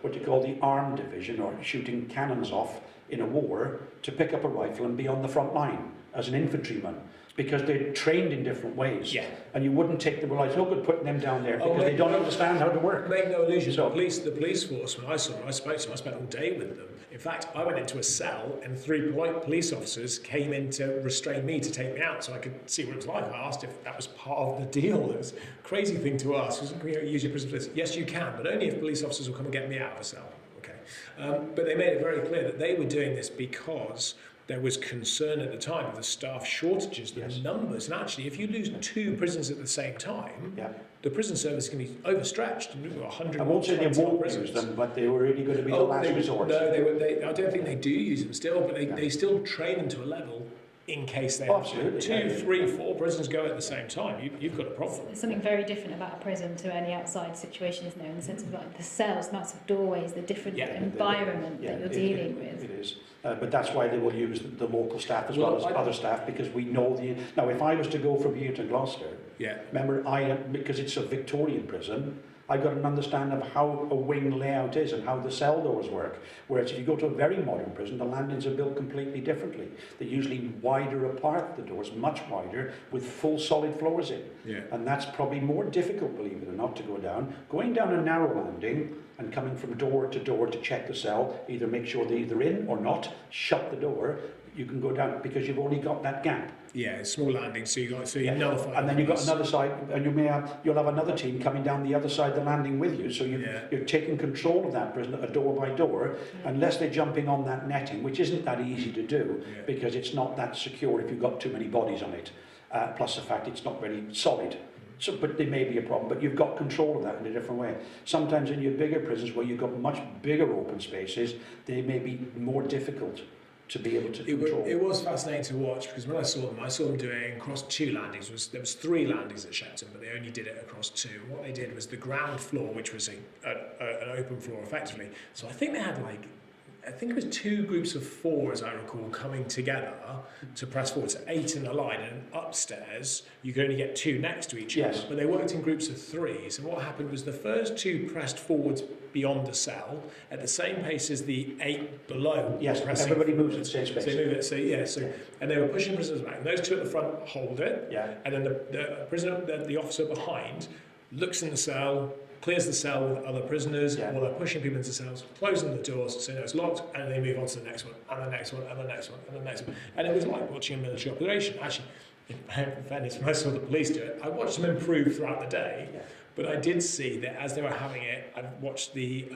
what you call the armed division or shooting cannons off in a war to pick up a rifle and be on the front line as an infantryman. Because they're trained in different ways. Yeah. And you wouldn't take them, well, it's no good putting them down there because they don't understand how to work. Make no illusion, so, the police force, when I spoke to them, I spent all day with them. In fact, I went into a cell and 3 police officers came in to restrain me, to take me out so I could see what it was like. I asked if that was part of the deal. It was a crazy thing to ask. Can you use your prison police? Yes, you can, but only if police officers will come and get me out of a cell. Okay. But they made it very clear that they were doing this because there was concern at the time of the staff shortages, the numbers. And actually, if you lose 2 prisons at the same time, the prison service can be overstretched. 100 I won't say they won't use them, but they were really going to be the last resort. No, I don't think they do use them still, but they still train them to a level in case they have 2, 3, 4 prisons go at the same time. You've got a problem. There's something very different about a prison to any outside situation, isn't there? In the sense of like the cells, massive doorways, the different environment that you're dealing with. It is. But that's why they will use the local staff as well as other staff, because we know Now, if I was to go from here to Gloucester, remember, because it's a Victorian prison, I've got an understanding of how a wing layout is and how the cell doors work. Whereas if you go to a very modern prison, the landings are built completely differently. They're usually wider apart, the doors, much wider, with full solid floors in. And that's probably more difficult, believe it or not, to go down. Going down a narrow landing and coming from door to check the cell, either make sure they're either in or not, shut the door, you can go down because you've only got that gap. Yeah, small landing. So you nullify. And then you've got another side, and you'll have another team coming down the other side of the landing with you. So you're taking control of that prisoner door by door, unless they're jumping on that netting, which isn't that easy to do because it's not that secure if you've got too many bodies on it. Plus the fact it's not very solid. So, but there may be a problem, but you've got control of that in a different way. Sometimes in your bigger prisons where you've got much bigger open spaces, they may be more difficult to be able to control. It was fascinating to watch because when I saw them doing across 2 landings. There was 3 landings at Shepton, but they only did it across 2. What they did was the ground floor, which was an open floor effectively. So I think they had I think it was 2 groups of 4, as I recall, coming together to press forward. So 8 in a line, and upstairs you could only get 2 next to each other. But they worked in groups of 3. So what happened was the first 2 pressed forwards beyond the cell at the same pace as the 8 below. Yes, everybody moves at the same space. So they move it. And they were pushing prisoners back. And those 2 at the front hold it. Yeah. And then the officer behind looks in the cell, clears the cell with other prisoners, while they're pushing people into cells, closing the doors so it's locked, and they move on to the next one, and the next one, and the next one, and the next one. And it was like watching a military operation. Actually, in fairness, when I saw the police do it, I watched them improve throughout the day, but I did see that as they were having it, I watched the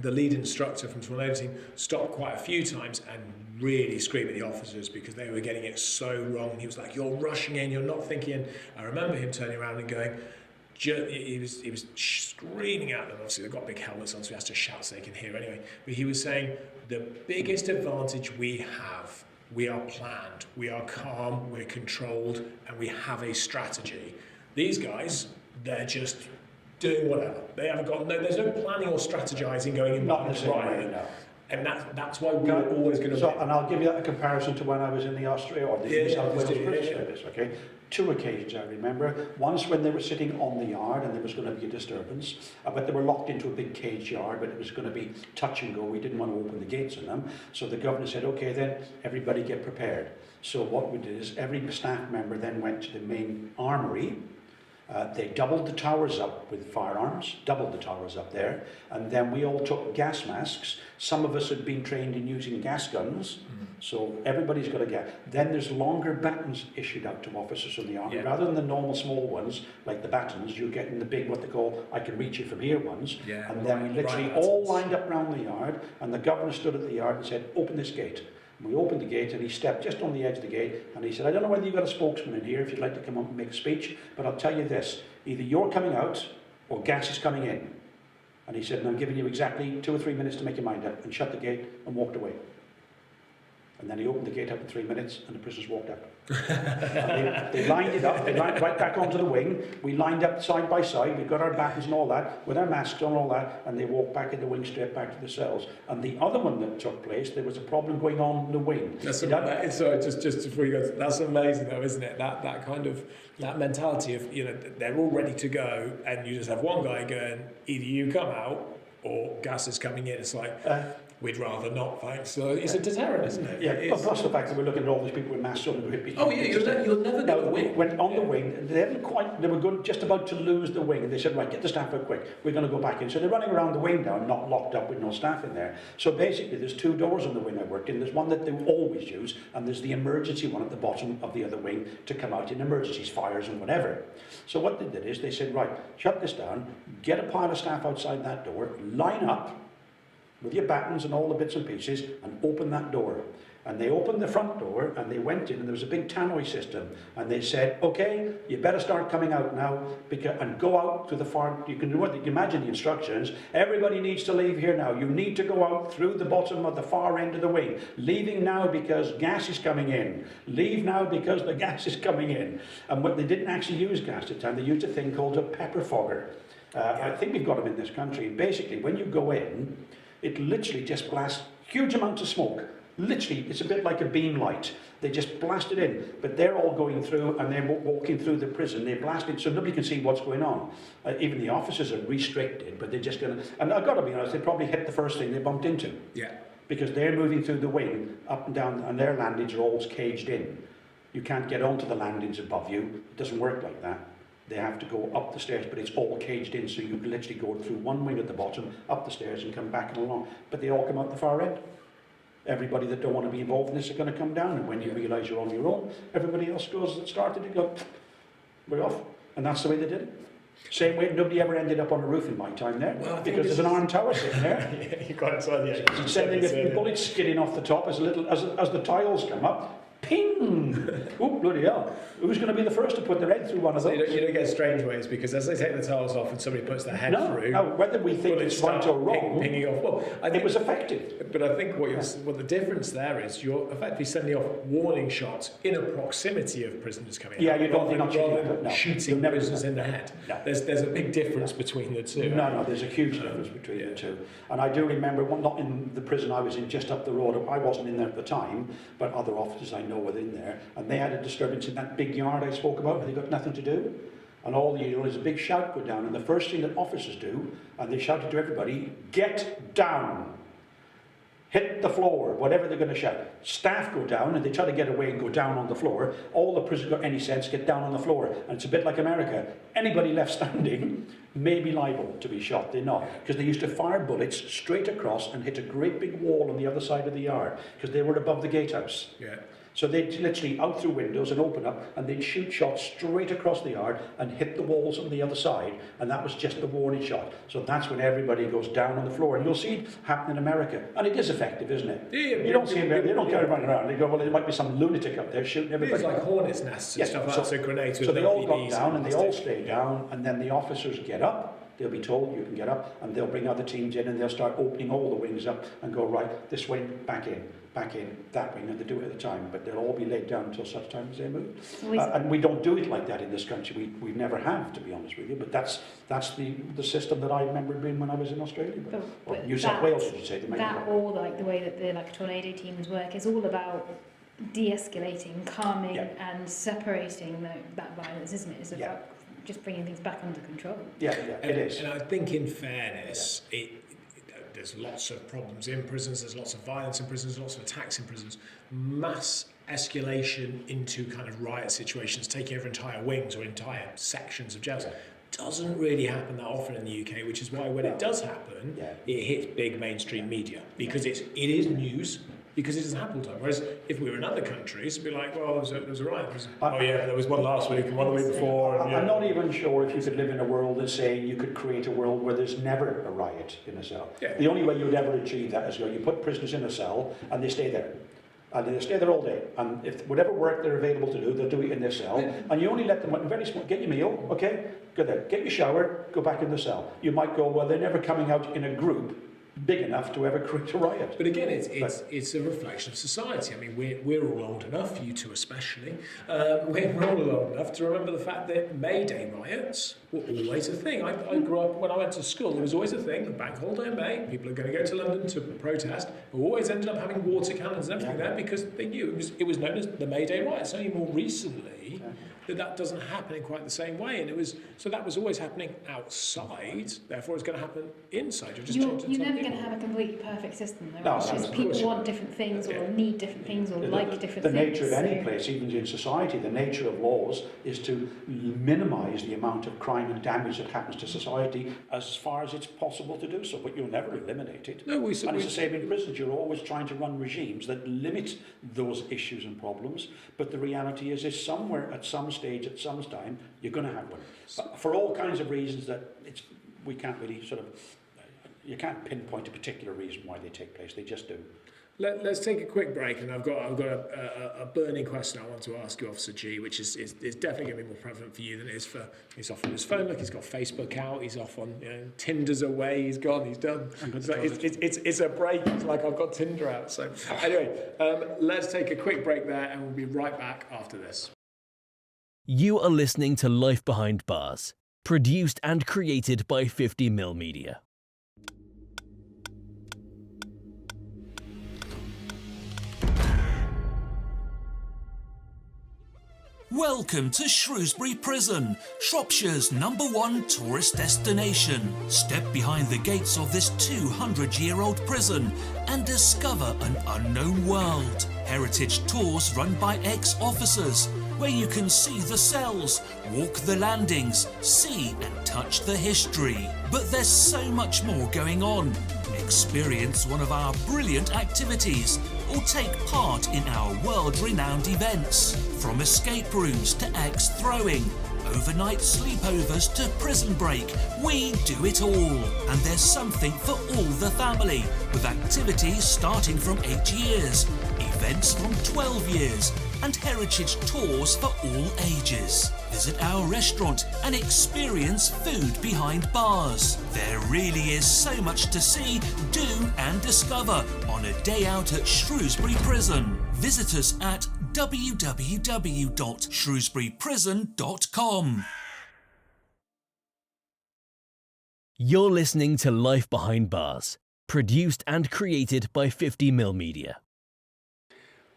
lead instructor from Tornado Team stop quite a few times and really scream at the officers because they were getting it so wrong. And he was like, "You're rushing in, you're not thinking." I remember him turning around and going, he was screaming at them. Obviously they've got big helmets on, so he has to shout so they can hear anyway. But he was saying, the biggest advantage we have, we are planned, we are calm, we're controlled, and we have a strategy. These guys, they're just doing whatever. They haven't got there's no planning or strategizing going in. Not in the same way, no. And that's why we're always going to win. And I'll give you a comparison to when I was in the Austria or the New South Wales British Service, okay? 2 occasions I remember. Once when they were sitting on the yard and there was going to be a disturbance, but they were locked into a big cage yard, but it was going to be touch and go. We didn't want to open the gates on them. So the governor said, okay, then everybody get prepared. So what we did is every staff member then went to the main armoury. They doubled the towers up with firearms, doubled the towers up there, and then we all took gas masks. Some of us had been trained in using gas guns, so everybody's got a gas. Then there's longer batons issued out to officers from the army. Rather than the normal small ones, like the batons, you're getting the big, what they call, I can reach you from here ones. And then we literally all lined up around the yard, and the governor stood at the yard and said, open this gate. We opened the gate and he stepped just on the edge of the gate and he said, I don't know whether you've got a spokesman in here if you'd like to come up and make a speech, but I'll tell you this, either you're coming out or gas is coming in. And he said, and I'm giving you exactly 2 or 3 minutes to make your mind up, and shut the gate and walked away. And then he opened the gate up in 3 minutes and the prisoners walked out. They lined it up, they lined right back onto the wing. We lined up side by side, we got our batons and all that, with our masks on and all that, and they walked back in the wing straight back to the cells. And the other one that took place, there was a problem going on in the wing. Just before you go, that's amazing though, isn't it? That kind of, that mentality of, they're all ready to go, and you just have one guy going, either you come out, or gas is coming in. It's like, we'd rather not, thanks. So it's a deterrent, isn't it? Yeah, well, plus the fact that we're looking at all these people with masks on. You'll never go to the wing. When on the wing, they were just about to lose the wing, and they said, right, get the staff out quick, we're going to go back in. So they're running around the wing now, not locked up with no staff in there. So basically there's 2 doors on the wing I worked in. There's one that they always use, and there's the emergency one at the bottom of the other wing to come out in emergencies, fires and whatever. So what they did is they said, right, shut this down, get a pile of staff outside that door, line up with your batons and all the bits and pieces, and open that door. And they opened the front door, and they went in, and there was a big tannoy system, and they said, okay, you better start coming out now, and go out to the far, you can imagine the instructions, everybody needs to leave here now, you need to go out through the bottom of the far end of the wing, leaving now because gas is coming in, leave now because the gas is coming in. And what they didn't actually use gas at the time, they used a thing called a pepper fogger. I think we've got them in this country. Basically, when you go in, it literally just blasts huge amounts of smoke. Literally, it's a bit like a beam light. They just blast it in, but they're all going through and they're walking through the prison. They blast it so nobody can see what's going on. Even the officers are restricted, but they're just going to... And I've got to be honest, they probably hit the first thing they bumped into. Yeah. Because they're moving through the wing, up and down, and their landings are all caged in. You can't get onto the landings above you. It doesn't work like that. They have to go up the stairs, but it's all caged in, so you literally go through one wing at the bottom, up the stairs and come back and along. But they all come out the far end. Everybody that don't want to be involved in this are going to come down, and when you realise you're on your own, everybody else started to go, we're off. And that's the way they did it. Same way, nobody ever ended up on a roof in my time there, because there's an armed tower sitting there. Yeah, you got inside the Sending the bullets skidding off the top as the tiles come up. Ping! Oh, bloody hell. Who's going to be the first to put their head through one of those? You don't get strange ways, because as they take the tiles off and somebody puts their head through... No, whether we think it's right or wrong, pinging off. Well, I think, it was effective. But I think what the difference there is, you're effectively sending off warning shots in a proximity of prisoners coming out. Yeah, you're not shooting prisoners in the head. No. There's a big difference between the two. No, there's a huge difference between the two. And I do remember, not in the prison I was in, just up the road. I wasn't in there at the time, but other officers I know were in there, and they had a disturbance in that big yard I spoke about, where they got nothing to do. And there's a big shout go down, and the first thing that officers do, and they shouted to everybody, get down. Hit the floor, whatever they're going to shout. Staff go down, and they try to get away and go down on the floor. All the prisoners got any sense, get down on the floor. And it's a bit like America. Anybody left standing may be liable to be shot. They're not. Because they used to fire bullets straight across and hit a great big wall on the other side of the yard, because they were above the gatehouse. Yeah. So they'd literally out through windows and open up, and they'd shoot shots straight across the yard and hit the walls on the other side, and that was just the warning shot. So that's when everybody goes down on the floor, and you'll see it happen in America, and it is effective, isn't it? Yeah, you don't see them, they don't carry running around. They go, well, there might be some lunatic up there shooting everybody. It's like hornets' nests and stuff like that, so grenades. So they all got down, and they all stay down, and then the officers get up. They'll be told you can get up, and they'll bring other teams in, and they'll start opening all the wings up and go, right, this way, back in, that wing, and they do it at a time, but they'll all be laid down until such time as they move. And we don't do it like that in this country. We never have, to be honest with you, but that's the system that I remember being when I was in Australia. Or New South Wales, as you say. Or like the way that the tornado teams work is all about de-escalating, calming, and separating that violence, isn't it? It's about just bringing things back under control. Yeah, it is. And I think, in fairness, there's lots of problems in prisons, there's lots of violence in prisons, lots of attacks in prisons. Mass escalation into kind of riot situations, taking over entire wings or entire sections of jails, doesn't really happen that often in the UK, which is why when it does happen, it hits big mainstream media, because it is news, because it doesn't happen all the time. Whereas if we were in other countries, it'd be like, well, there was a riot. There was one last week and one the week before. I'm not even sure if you could live in a world and say you could create a world where there's never a riot in a cell. Yeah. The only way you'd ever achieve that is you put prisoners in a cell and they stay there. And they'll stay there all day. And if whatever work they're available to do, they'll do it in their cell. And you only let them, very small, get your meal, okay? Go there, get your shower, go back in the cell. You might go, well, they're never coming out in a group big enough to ever create a riot. But again, it's a reflection of society. I mean, we're all old enough, you two especially, we're all old enough to remember the fact that May Day riots were always a thing. I grew up, when I went to school, there was always a thing, the bank holiday in May, people are going to go to London to protest, we always ended up having water cannons and everything there, because they knew it was known as the May Day riots. Only more recently that doesn't happen in quite the same way, and that was always happening outside, therefore it's going to happen inside. You're never going to have a completely perfect system, though. It's just people want different things, or need different things, or like different things. The nature of any place, even in society, the nature of laws is to minimise the amount of crime and damage that happens to society as far as it's possible to do so, but you'll never eliminate it. No, and it's the same in prisons. You're always trying to run regimes that limit those issues and problems, but the reality is somewhere at some stage, at some time, you're going to have one. But for all kinds of reasons that we can't really you can't pinpoint a particular reason why they take place. They just do. Let's take a quick break, and I've got a burning question I want to ask you, Officer G, which is definitely going to be more prevalent for you than it is for. He's off on his phone. Look, he's got Facebook out. He's off on Tinder's away. He's gone. He's done. So it's a break. It's like I've got Tinder out. So anyway, let's take a quick break there, and we'll be right back after this. You are listening to Life Behind Bars, produced and created by 50mm Media. Welcome to Shrewsbury Prison, Shropshire's #1 tourist destination. Step behind the gates of this 200-year-old prison and discover an unknown world. Heritage tours run by ex-officers, where you can see the cells, walk the landings, see and touch the history. But there's so much more going on. Experience one of our brilliant activities or take part in our world-renowned events. From escape rooms to axe throwing, overnight sleepovers to prison break, we do it all. And there's something for all the family, with activities starting from 8 years, events from 12 years, and heritage tours for all ages. Visit our restaurant and experience food behind bars. There really is so much to see, do and discover on a day out at Shrewsbury Prison. Visit us at www.shrewsburyprison.com. You're listening to Life Behind Bars, produced and created by 50mm Media.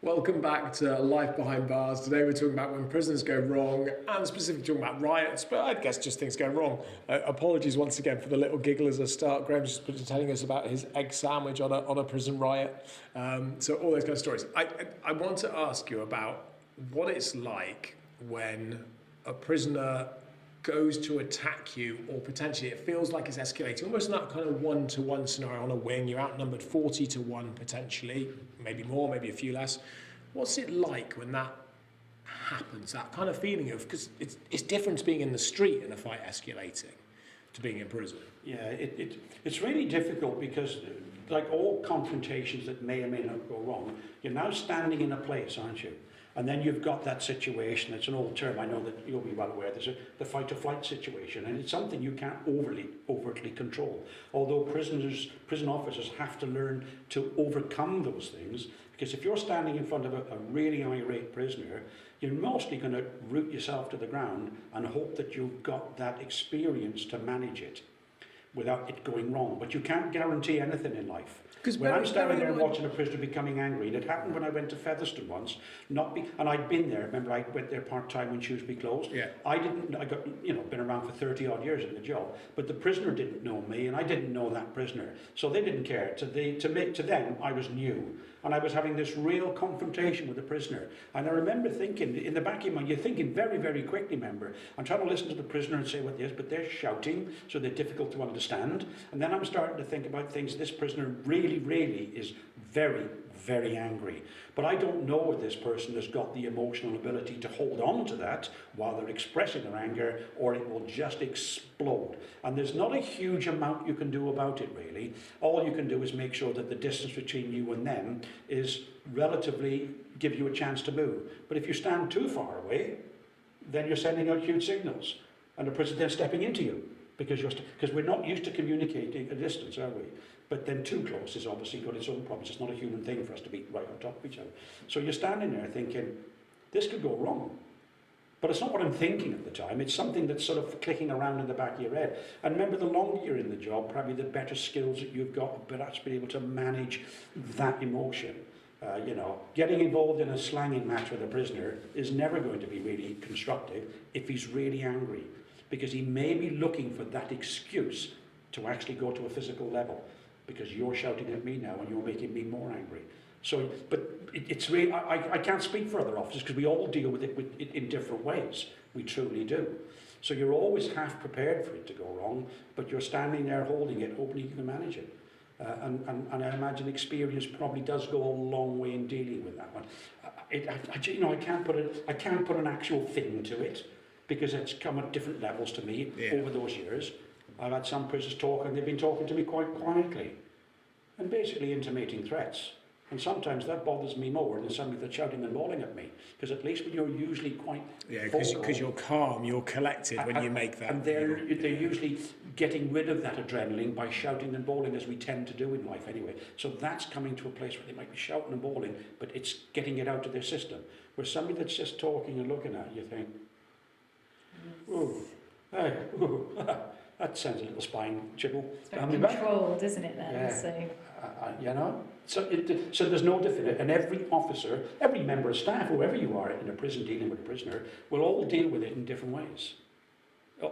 Welcome back to Life Behind Bars. Today we're talking about when prisons go wrong, and specifically talking about riots, but I guess just things go wrong. Apologies once again for the little giggle as I start. Graham's just been telling us about his egg sandwich on a prison riot. So all those kind of stories. I want to ask you about what it's like when a prisoner goes to attack you, or potentially it feels like it's escalating, almost in that kind of one-to-one scenario on a wing. You're outnumbered 40-1 potentially, maybe more, maybe a few less. What's it like when that happens, that kind of feeling of, because it's different to being in the street and a fight escalating to being in prison? Yeah, it's really difficult because, like all confrontations that may or may not go wrong, you're now standing in a place, aren't you? And then you've got that situation. It's an old term, I know that you'll be well aware. There's the fight-or-flight situation, and it's something you can't overtly control. Although prison officers have to learn to overcome those things, because if you're standing in front of a really irate prisoner, you're mostly going to root yourself to the ground and hope that you've got that experience to manage it without it going wrong. But you can't guarantee anything in life. Because when I'm standing there watching a prisoner becoming angry, and it happened when I went to Featherstone once, and I'd been there. Remember, I went there part-time when Shrewsbury closed. Yeah. I got, been around for 30 odd years in the job, but the prisoner didn't know me, and I didn't know that prisoner, so they didn't care. To them, I was new, and I was having this real confrontation with the prisoner. And I remember thinking, in the back of your mind, you're thinking very, very quickly. Remember, I'm trying to listen to the prisoner and say what it is, but they're shouting, so they're difficult to understand. And then I'm starting to think about things. This prisoner really is very, very angry. But I don't know if this person has got the emotional ability to hold on to that while they're expressing their anger, or it will just explode. And there's not a huge amount you can do about it, really. All you can do is make sure that the distance between you and them is relatively give you a chance to move. But if you stand too far away, then you're sending out huge signals, and the person then stepping into you, because we're not used to communicating at a distance, are we? But then too close has obviously got its own problems. It's not a human thing for us to be right on top of each other. So you're standing there thinking, this could go wrong. But it's not what I'm thinking at the time. It's something that's sort of clicking around in the back of your head. And remember, the longer you're in the job, probably the better skills that you've got, but actually be able to manage that emotion. Getting involved in a slanging match with a prisoner is never going to be really constructive if he's really angry, because he may be looking for that excuse to actually go to a physical level, because you're shouting at me now and you're making me more angry. So, but it's really, I can't speak for other officers, because we all deal with it in different ways. We truly do. So you're always half prepared for it to go wrong, but you're standing there holding it, hoping you can manage it. And I imagine experience probably does go a long way in dealing with that one. I can't put an actual thing to it, because it's come at different levels to me over those years. I've had some prisoners talk, and they've been talking to me quite quietly and basically intimating threats. And sometimes that bothers me more than somebody that's shouting and bawling at me, because at least when you're usually quite because you're calm, you're collected when you make that. And they're usually getting rid of that adrenaline by shouting and bawling, as we tend to do in life anyway. So that's coming to a place where they might be shouting and bawling, but it's getting it out of their system. Where somebody that's just talking and looking at you think, ooh, hey, ooh, that sends a little spine chibble. It's very controlled, isn't it, then? Yeah. So there's no definite, and every officer, every member of staff, whoever you are in a prison dealing with a prisoner, will all deal with it in different ways.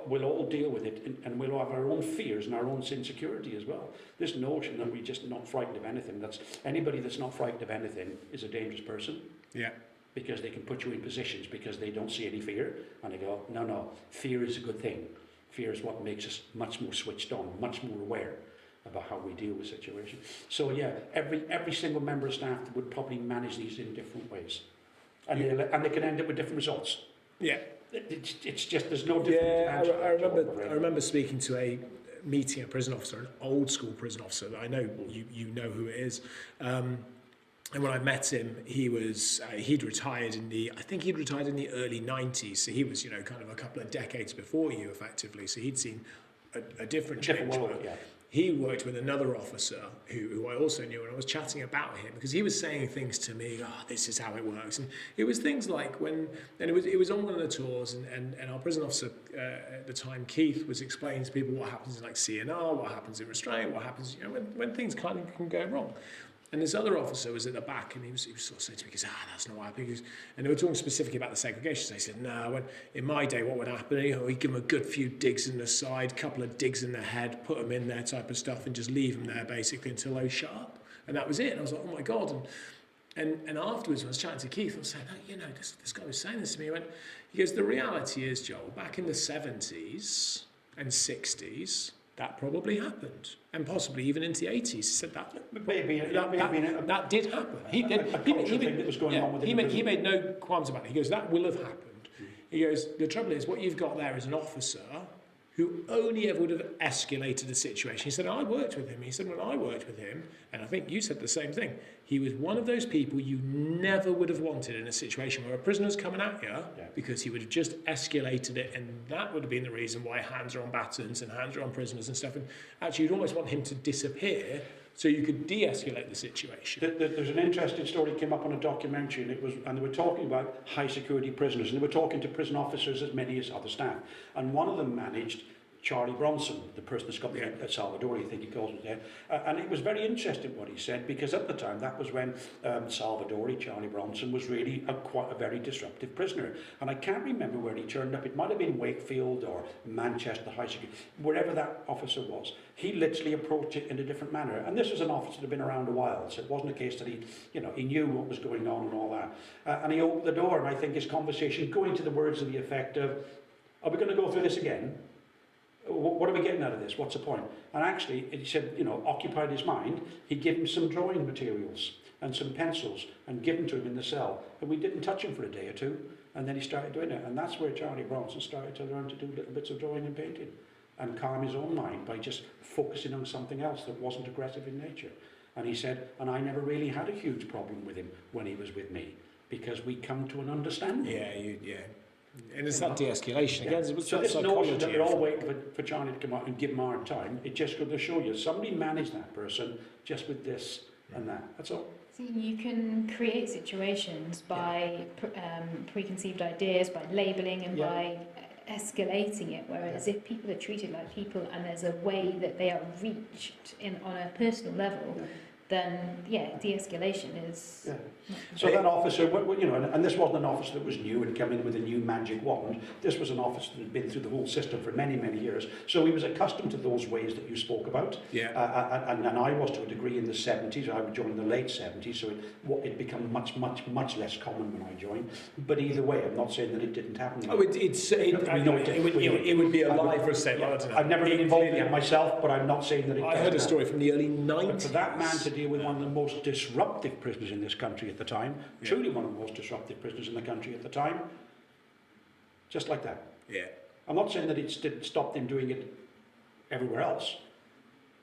We'll all deal with it, and we'll have our own fears and our own insecurity as well. This notion that we're just not frightened of anything, anybody that's not frightened of anything is a dangerous person. Yeah. Because they can put you in positions because they don't see any fear, and they go, no, fear is a good thing. Fear is what makes us much more switched on, much more aware. about how we deal with situations. So yeah, every single member of staff would probably manage these in different ways, and they can end up with different results. Yeah. It's just there's no difference. Yeah, I remember speaking to meeting a prison officer, an old school prison officer that I know you know who it is. And when I met him, he'd retired I think he'd retired in the early 90s. So he was, kind of a couple of decades before you, effectively. So he'd seen a different change. World, yeah. He worked with another officer who I also knew, and I was chatting about him because he was saying things to me, this is how it works. And it was things like it was on one of the tours, and our prison officer at the time, Keith, was explaining to people what happens in like CNR, what happens in restraint, what happens, when things kind of can go wrong. And this other officer was at the back, and he was sort of saying to me, that's not what happened. And they were talking specifically about the segregation. So he said, no, in my day, what would happen? He'd give them a good few digs in the side, couple of digs in the head, put them in there type of stuff, and just leave them there basically until they shut up. And that was it. And I was like, oh my God. And afterwards, when I was chatting to Keith, I was saying, this guy was saying this to me. He goes, the reality is, Joel, back in the 70s and 60s, that probably happened, and possibly even into the 80s. He said that did happen. He made no qualms about it. He goes, that will have happened. He goes, the trouble is, what you've got there is an officer who only ever would have escalated the situation. He said, I worked with him. He said, when I worked with him, and I think you said the same thing, he was one of those people you never would have wanted in a situation where a prisoner's coming at you, because he would have just escalated it, and that would have been the reason why hands are on batons and hands are on prisoners and stuff. And actually, you'd almost want him to disappear so you could de-escalate the situation. There's an interesting story that came up on a documentary, and they were talking about high security prisoners, and they were talking to prison officers as many as other staff. And one of them managed Charlie Bronson, the person that's got me at Salvador, I think he calls it there. And it was very interesting what he said, because at the time, that was when Salvador, Charlie Bronson, was really quite a very disruptive prisoner. And I can't remember where he turned up. It might have been Wakefield or Manchester High Security, wherever that officer was. He literally approached it in a different manner. And this was an officer that had been around a while, so it wasn't a case that he knew what was going on and all that. And he opened the door, and I think his conversation, going to the words of the effect of, are we going to go through this again? What are we getting out of this? What's the point? And actually, he said, occupied his mind. He'd give him some drawing materials and some pencils and give them to him in the cell. And we didn't touch him for a day or two. And then he started doing it. And that's where Charlie Bronson started to learn to do little bits of drawing and painting and calm his own mind by just focusing on something else that wasn't aggressive in nature. And he said, and I never really had a huge problem with him when he was with me, because we come to an understanding. Yeah. And it's that de-escalation again. So this notion that we're all waiting for Charlie to come out and give him a hard time, it just goes to show you somebody managed that person just with this and that. That's all. So you can create situations by preconceived ideas, by labelling and by escalating it, whereas if people are treated like people and there's a way that they are reached on a personal level, then de-escalation is... Yeah. So that officer, and this wasn't an officer that was new and come in with a new magic wand. This was an officer that had been through the whole system for many, many years. So he was accustomed to those ways that you spoke about. Yeah. And I was to a degree in the 70s. I would join in the late 70s, so it became much, much, much less common when I joined. But either way, I'm not saying that it didn't happen. Oh, it would be a lie for a state. I've never been involved in it myself, but I'm not saying that it I heard a story from the early 90s. But for that man to deal with one of the most disruptive prisoners in this country at the time, truly one of the most disruptive prisoners in the country at the time, just like that. Yeah. I'm not saying that it didn't stop him doing it everywhere else,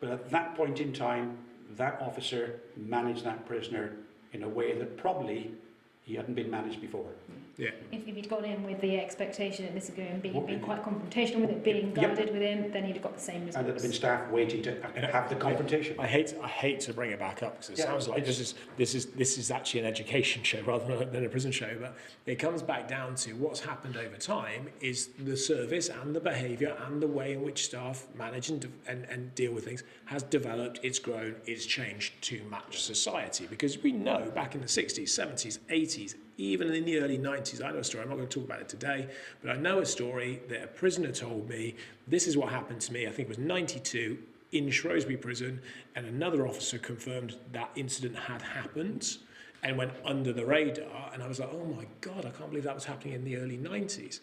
but at that point in time, that officer managed that prisoner in a way that probably he hadn't been managed before. Yeah. If he'd gone in with the expectation that this is going to be being quite confrontational with it, being guarded with him, then he'd have got the same results. And there'd have been staff waiting to have the confrontation. I hate to bring it back up because it sounds like this is actually an education show rather than a prison show, but it comes back down to what's happened over time is the service and the behaviour and the way in which staff manage and deal with things has developed, it's grown, it's changed to match society. Because we know back in the 60s, 70s, 80s, even in the early 90s, I know a story, I'm not going to talk about it today, but I know a story that a prisoner told me, this is what happened to me, I think it was 92, in Shrewsbury Prison, and another officer confirmed that incident had happened and went under the radar, and I was like, oh my God, I can't believe that was happening in the early 90s.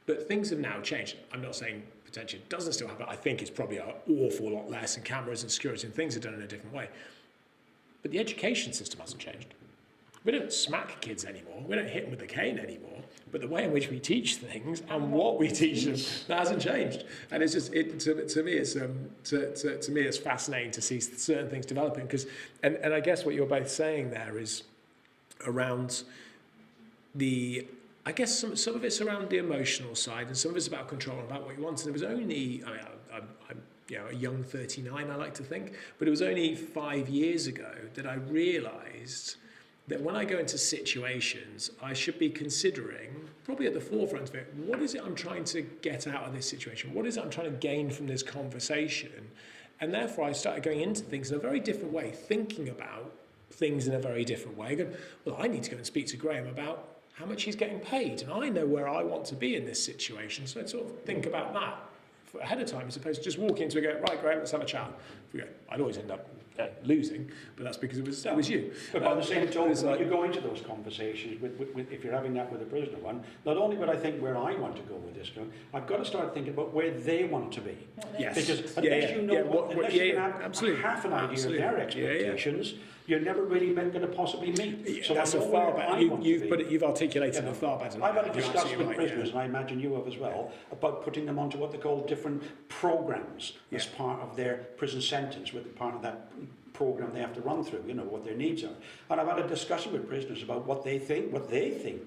But things have now changed. I'm not saying detention. It doesn't still happen. I think it's probably an awful lot less, and cameras and security and things are done in a different way. But the education system hasn't changed. We don't smack kids anymore. We don't hit them with a cane anymore. But the way in which we teach things and what we teach them, that hasn't changed. And it's just to me it's fascinating to see certain things developing, because and I guess what you're both saying there is around the, I guess some of it's around the emotional side, and some of it's about control and about what you want. And it was only, I'm a young 39, I like to think, but it was only 5 years ago that I realised that when I go into situations, I should be considering, probably at the forefront of it, what is it I'm trying to get out of this situation? What is it I'm trying to gain from this conversation? And therefore I started going into things in a very different way, thinking about things in a very different way. Going, well, I need to go and speak to Graham about how much he's getting paid, and I know where I want to be in this situation, so I'd sort of think about that ahead of time, as opposed to just walking into it and go, right, Graham, let's have a chat. I'd always end up losing, but that's because it was you. But by the same token, when you go into those conversations, with if you're having that with a prisoner one, not only would I think where I want to go with this, I've got to start thinking about where they want to be. Yes. Because unless you know unless you can have half an idea of their expectations, you're never really going to possibly meet. So that's a far better. You've articulated a far better. I've had a discussion with prisoners, and I imagine you have as well, about putting them onto what they call different programs as part of their prison sentence, with part of that program they have to run through, what their needs are. And I've had a discussion with prisoners about what they think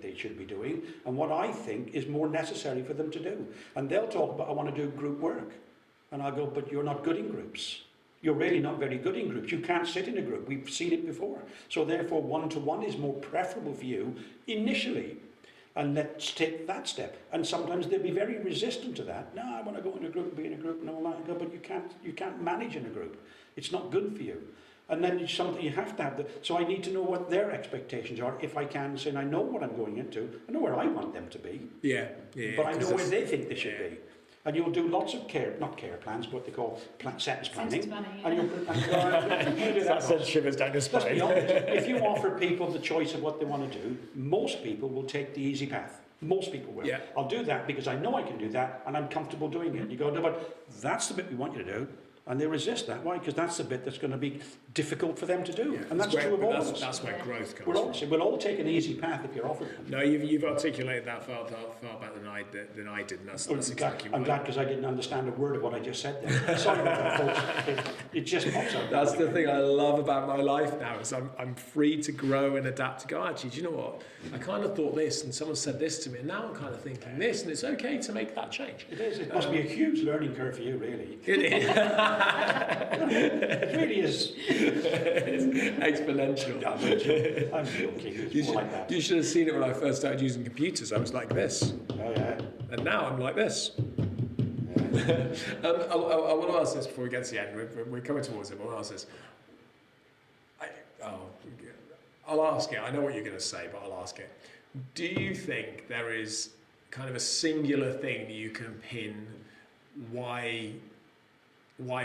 they should be doing, and what I think is more necessary for them to do. And they'll talk about, I want to do group work. And I go, but you're not good in groups. You're really not very good in groups. You can't sit in a group. We've seen it before. So therefore, one-to-one is more preferable for you initially. And let's take that step. And sometimes they'll be very resistant to that. No, I want to go in a group and be in a group and all that. I go, but you can't manage in a group. It's not good for you. And then it's something you have to have. So I need to know what their expectations are, if I can say, and I know what I'm going into. I know where I want them to be. But I know where they think they should be. And you'll do lots of not care plans, what they call sentence planning. And you'll do that. That shivers down your spine. Let's be honest, if you offer people the choice of what they want to do, most people will take the easy path. Most people will. I'll do that because I know I can do that and I'm comfortable doing it. And you go, no, but that's the bit we want you to do. And they resist that. Why? Because that's the bit that's going to be difficult for them to do. And that's true of all of us. That's where growth comes from. We'll all take an easy path if you're offered one. No, you've articulated that far better than I did. And that's exactly I'm glad, because I didn't understand a word of what I just said there. Sorry about that, folks. It just pops up. That's the thing I love about my life now, is I'm free to grow and adapt, to go, actually, do you know what? I kind of thought this, and someone said this to me, and now I'm kind of thinking this, and it's okay to make that change. It is. It must be a huge learning curve for you, really. It is. It really is. It's exponential. I'm joking. It's more like that. You should have seen it when I first started using computers. I was like this. Oh, yeah. And now I'm like this. I want to ask this before we get to the end. We're coming towards it, but I want to ask this. I'll ask it. I know what you're going to say, but I'll ask it. Do you think there is kind of a singular thing that you can pin why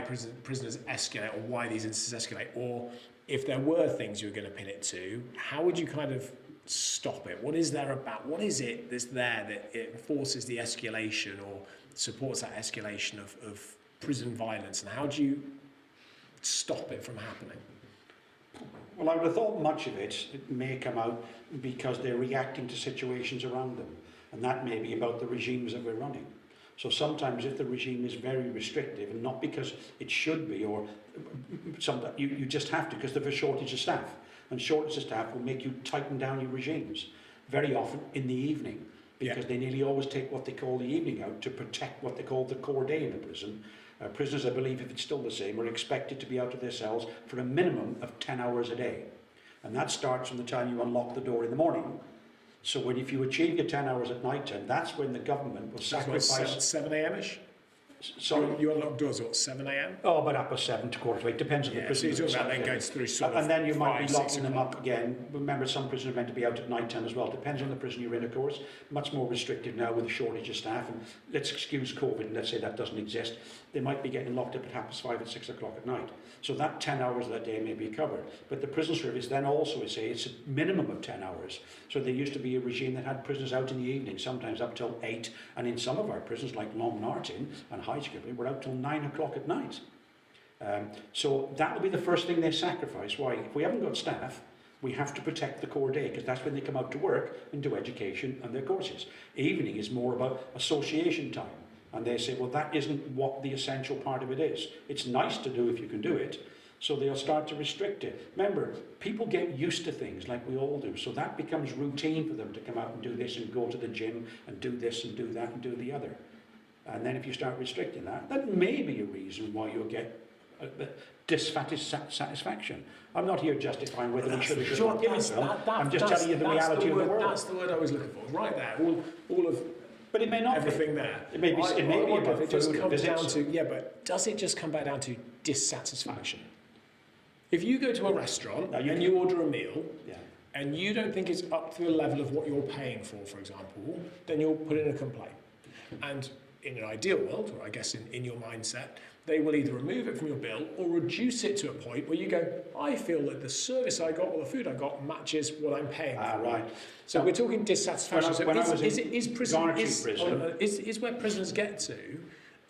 prisoners escalate, or why these instances escalate? Or if there were things you were going to pin it to, how would you kind of stop it? What is there about, what is it that's there that it forces the escalation or supports that escalation of prison violence, and how do you stop it from happening? Well, I would have thought much of it may come out because they're reacting to situations around them, and that may be about the regimes that we're running. So sometimes if the regime is very restrictive, and not because it should be, or sometimes you just have to, because there's a shortage of staff, and shortage of staff will make you tighten down your regimes, very often in the evening, because they nearly always take what they call the evening out to protect what they call the core day in the prison. Prisoners, I believe, if it's still the same, are expected to be out of their cells for a minimum of 10 hours a day. And that starts from the time you unlock the door in the morning. So if you achieve your 10 hours at night time, that's when the government will sacrifice... 7 a.m.-ish? Sorry? You unlock doors at 7 a.m? Oh, about up at 7 to 7:45, depends on the prison. So you're talking about then going through sort of and then you might 5, be locking 6 them up again. Remember, some prisoners are meant to be out at night time as well. Depends on the prison you're in, of course. Much more restrictive now with a shortage of staff. And let's excuse COVID, and let's say that doesn't exist. They might be getting locked up at 5:30 and 6 o'clock at night. So that 10 hours of that day may be covered. But the prison service then also is it's a minimum of 10 hours. So there used to be a regime that had prisoners out in the evening, sometimes up till 8. And in some of our prisons, like Long Martin and high security, we're out till 9 o'clock at night. So that will be the first thing they sacrifice. Why? If we haven't got staff, we have to protect the core day, because that's when they come out to work and do education and their courses. Evening is more about association time. And they say, well, that isn't what the essential part of it is. It's nice to do if you can do it. So they'll start to restrict it. Remember, people get used to things like we all do. So that becomes routine for them to come out and do this and go to the gym and do this and do that and do the other. And then if you start restricting that, that may be a reason why you'll get dissatisfaction. I'm not here justifying whether we should or should not give it to them. I'm just telling you the reality of the world. That's the word I was looking for. Right there, all of but it may not everything be. there. It may be, it may be about it just food and comes down visits. to, yeah, but does it just come back down to dissatisfaction? If you go to a restaurant and you order a meal, Yeah. and you don't think it's up to the level of what you're paying for example, then you'll put in a complaint. And in an ideal world, or I guess in your mindset, they will either remove it from your bill or reduce it to a point where you go, I feel that the service I got or the food I got matches what I'm paying for. Right. So we're talking dissatisfaction. When I was Is where prisoners get to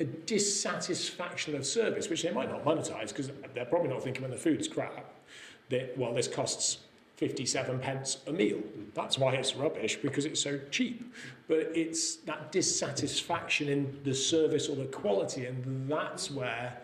a dissatisfaction of service, which they might not monetize, because they're probably not thinking when the food's crap that, well, this costs 57 pence a meal. That's why it's rubbish, because it's so cheap. But it's that dissatisfaction in the service or the quality, and that's where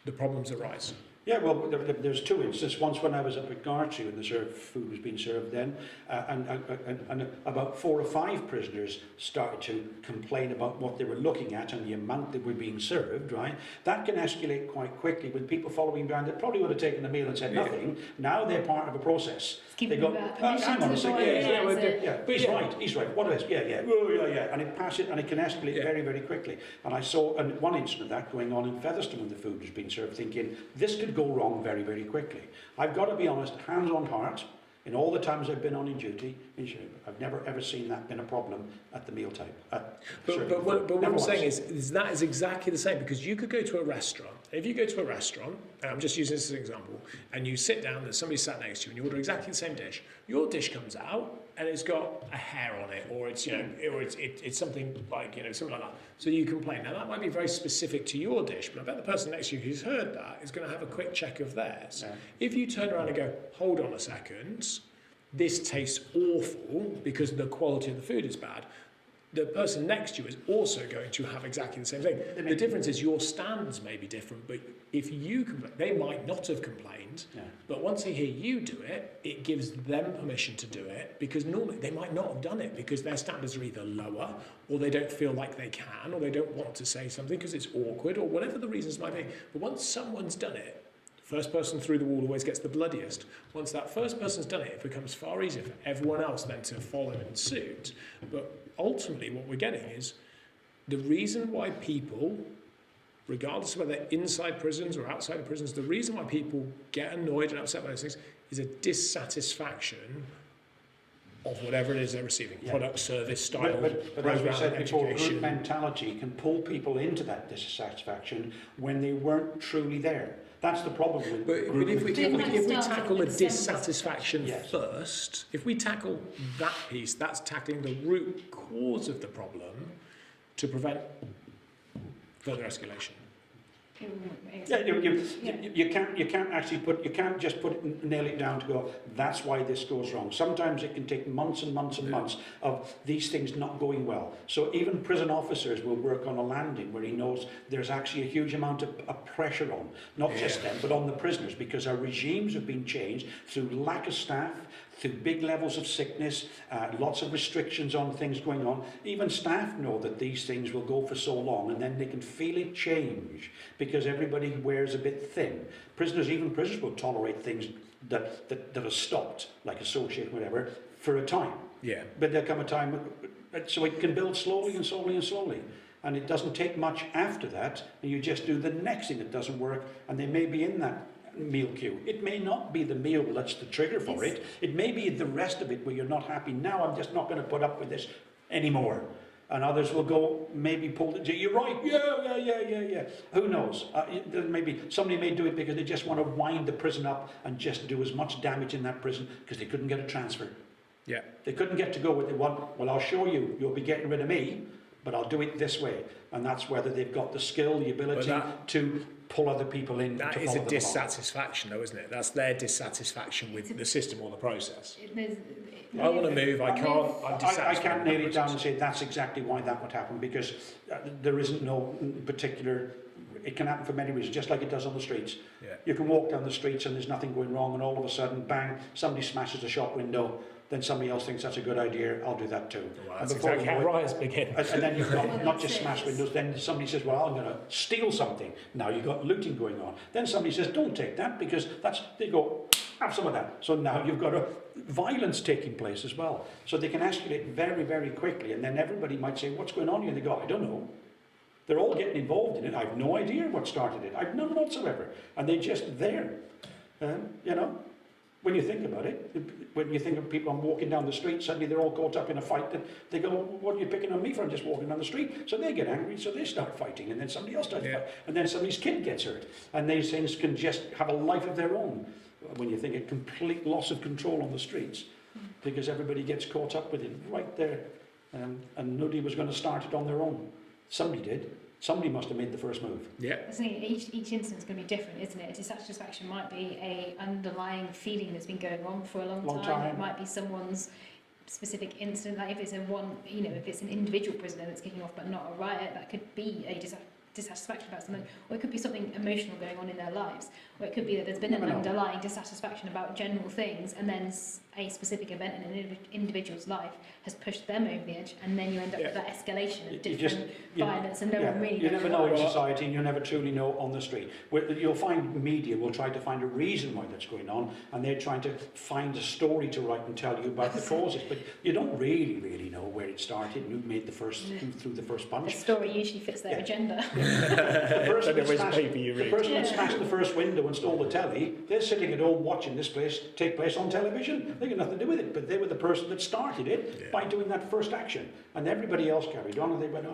the problems arise. Yeah, well, there's two instances. Once when I was up at Gartree when the food was being served then, and about 4 or 5 prisoners started to complain about what they were looking at and the amount that were being served, right? That can escalate quite quickly with people following behind that probably would have taken the meal and said nothing. Now they're part of a process. They go, hang on a second, but he's right, what is, and it passes, and it can escalate very, very quickly. And I saw one incident of that going on in Featherstone when the food was being served, thinking, this could go wrong very, very quickly. I've got to be honest, hands on heart, in all the times I've been on in duty, I've never ever seen that been a problem at the mealtime. But what I'm saying is that is exactly the same, because you could go to a restaurant. If you go to a restaurant, and I'm just using this as an example, and you sit down, there's somebody sat next to you, and you order exactly the same dish. Your dish comes out, and it's got a hair on it, or it's it's something like something like that. So you complain. Now that might be very specific to your dish, but I bet the person next to you who's heard that is going to have a quick check of theirs. Yeah. If you turn around and go, hold on a second, this tastes awful because the quality of the food is bad, the person next to you is also going to have exactly the same thing. The difference is your standards may be different, but if you complain, they might not have complained, but once they hear you do it, it gives them permission to do it, because normally they might not have done it because their standards are either lower, or they don't feel like they can, or they don't want to say something because it's awkward, or whatever the reasons might be. But once someone's done it, first person through the wall always gets the bloodiest. Once that first person's done it, it becomes far easier for everyone else then to follow in suit. But ultimately what we're getting is the reason why people, regardless of whether they're inside prisons or outside of prisons, the reason why people get annoyed and upset by those things is a dissatisfaction of whatever it is they're receiving. Product, service, style, but as we said before, group mentality can pull people into that dissatisfaction when they weren't truly there. That's the problem with but if we tackle the dissatisfaction first, if we tackle that piece, that's tackling the root cause of the problem to prevent further escalation. Yeah, you can't actually nail it down to go, that's why this goes wrong. Sometimes it can take months and months and months of these things not going well. So even prison officers will work on a landing where he knows there's actually a huge amount of pressure on, not just them, but on the prisoners, because our regimes have been changed through lack of staff, through big levels of sickness, lots of restrictions on things going on. Even staff know that these things will go for so long, and then they can feel it change because everybody wears a bit thin. Prisoners will tolerate things that are stopped, like associate, whatever, for a time. Yeah. But there'll come a time, so it can build slowly and slowly and slowly. And it doesn't take much after that, and you just do the next thing that doesn't work, and they may be in that meal queue. It may not be the meal that's the trigger for it. It may be the rest of it where you're not happy. Now I'm just not going to put up with this anymore. And others will go, maybe pull it. You're right. Yeah. Who knows? Maybe somebody may do it because they just want to wind the prison up and just do as much damage in that prison because they couldn't get a transfer. Yeah. They couldn't get to go what they want. Well, I'll show you. You'll be getting rid of me, but I'll do it this way. And that's whether they've got the skill, the ability to pull other people in. That is a dissatisfaction, though, isn't it? That's their dissatisfaction with the system or the process. I want to move, I can't, I'm dissatisfied. I can't nail it down and say that's exactly why that would happen, because there isn't no particular. It can happen for many reasons, just like it does on the streets. Yeah. You can walk down the streets and there's nothing going wrong, and all of a sudden, bang, somebody smashes a shop window. Then somebody else thinks that's a good idea, I'll do that too. Well, that's exactly how riots begin. And then you've got not just smash windows, then somebody says, well, I'm going to steal something. Now you've got looting going on. Then somebody says, don't take that, because they go, have some of that. So now you've got violence taking place as well. So they can escalate very, very quickly, and then everybody might say, what's going on here? And they go, I don't know. They're all getting involved in it. I have no idea what started it. I've none whatsoever. And they're just there. You know, when you think about it, when you think of people walking down the street, suddenly they're all caught up in a fight. That they go, what are you picking on me for? I'm just walking down the street. So they get angry, so they start fighting, and then somebody else starts fighting. And then somebody's kid gets hurt. And these things can just have a life of their own. When you think a complete loss of control on the streets, because everybody gets caught up with it right there. And nobody was going to start it on their own. Somebody did. Somebody must have made the first move. I think each instance is going to be different, isn't it? Dissatisfaction might be a underlying feeling that's been going on for a long time. It might be someone's specific incident. Like if it's if it's an individual prisoner that's kicking off, but not a riot, that could be a dissatisfaction about something, or it could be something emotional going on in their lives, or it could be that there's been an underlying dissatisfaction about general things, and then a specific event in an individual's life has pushed them over the edge, and then you end up with that escalation of different violence, and no one really knows. You never know in society, and you never truly know on the street. You'll find media will try to find a reason why that's going on, and they're trying to find a story to write and tell you about the causes, but you don't really know where it started and who made the first, who threw the first punch. The story usually fits their agenda. The person that smashed the first window and stole the telly, they're sitting at home watching this take place on television. They got nothing to do with it, but they were the person that started it by doing that first action, and everybody else carried on, and they went,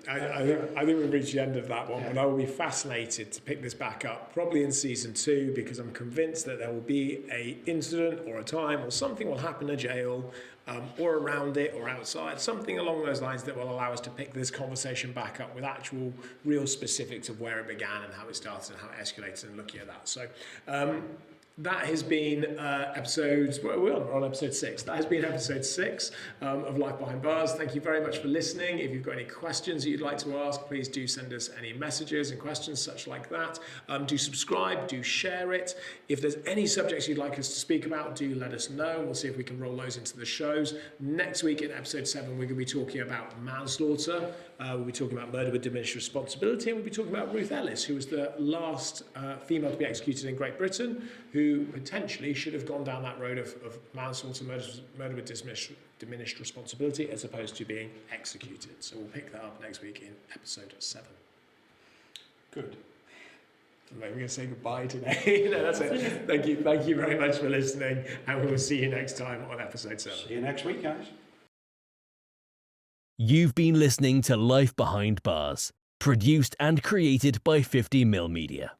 I think we've reached the end of that one, but I will be fascinated to pick this back up, probably in season 2, because I'm convinced that there will be an incident or a time or something will happen in jail, or around it or outside, something along those lines that will allow us to pick this conversation back up with actual real specifics of where it began and how it started and how it escalated, and looking at that. So that has been we're on episode 6. That has been episode 6 of Life Behind Bars. Thank you very much for listening. If you've got any questions that you'd like to ask, please do send us any messages and questions such like that. Do subscribe, do share it. If there's any subjects you'd like us to speak about, do let us know. We'll see if we can roll those into the shows. Next week in episode 7, we're going to be talking about manslaughter. We'll be talking about murder with diminished responsibility, and we'll be talking about Ruth Ellis, who was the last female to be executed in Great Britain, who potentially should have gone down that road of manslaughter, murder with diminished responsibility, as opposed to being executed. So we'll pick that up next week in episode 7. Good. Maybe we're going to say goodbye today. No, that's it. Thank you very much for listening, and we will see you next time on episode 7. See you next week, guys. You've been listening to Life Behind Bars, produced and created by 50mm Media.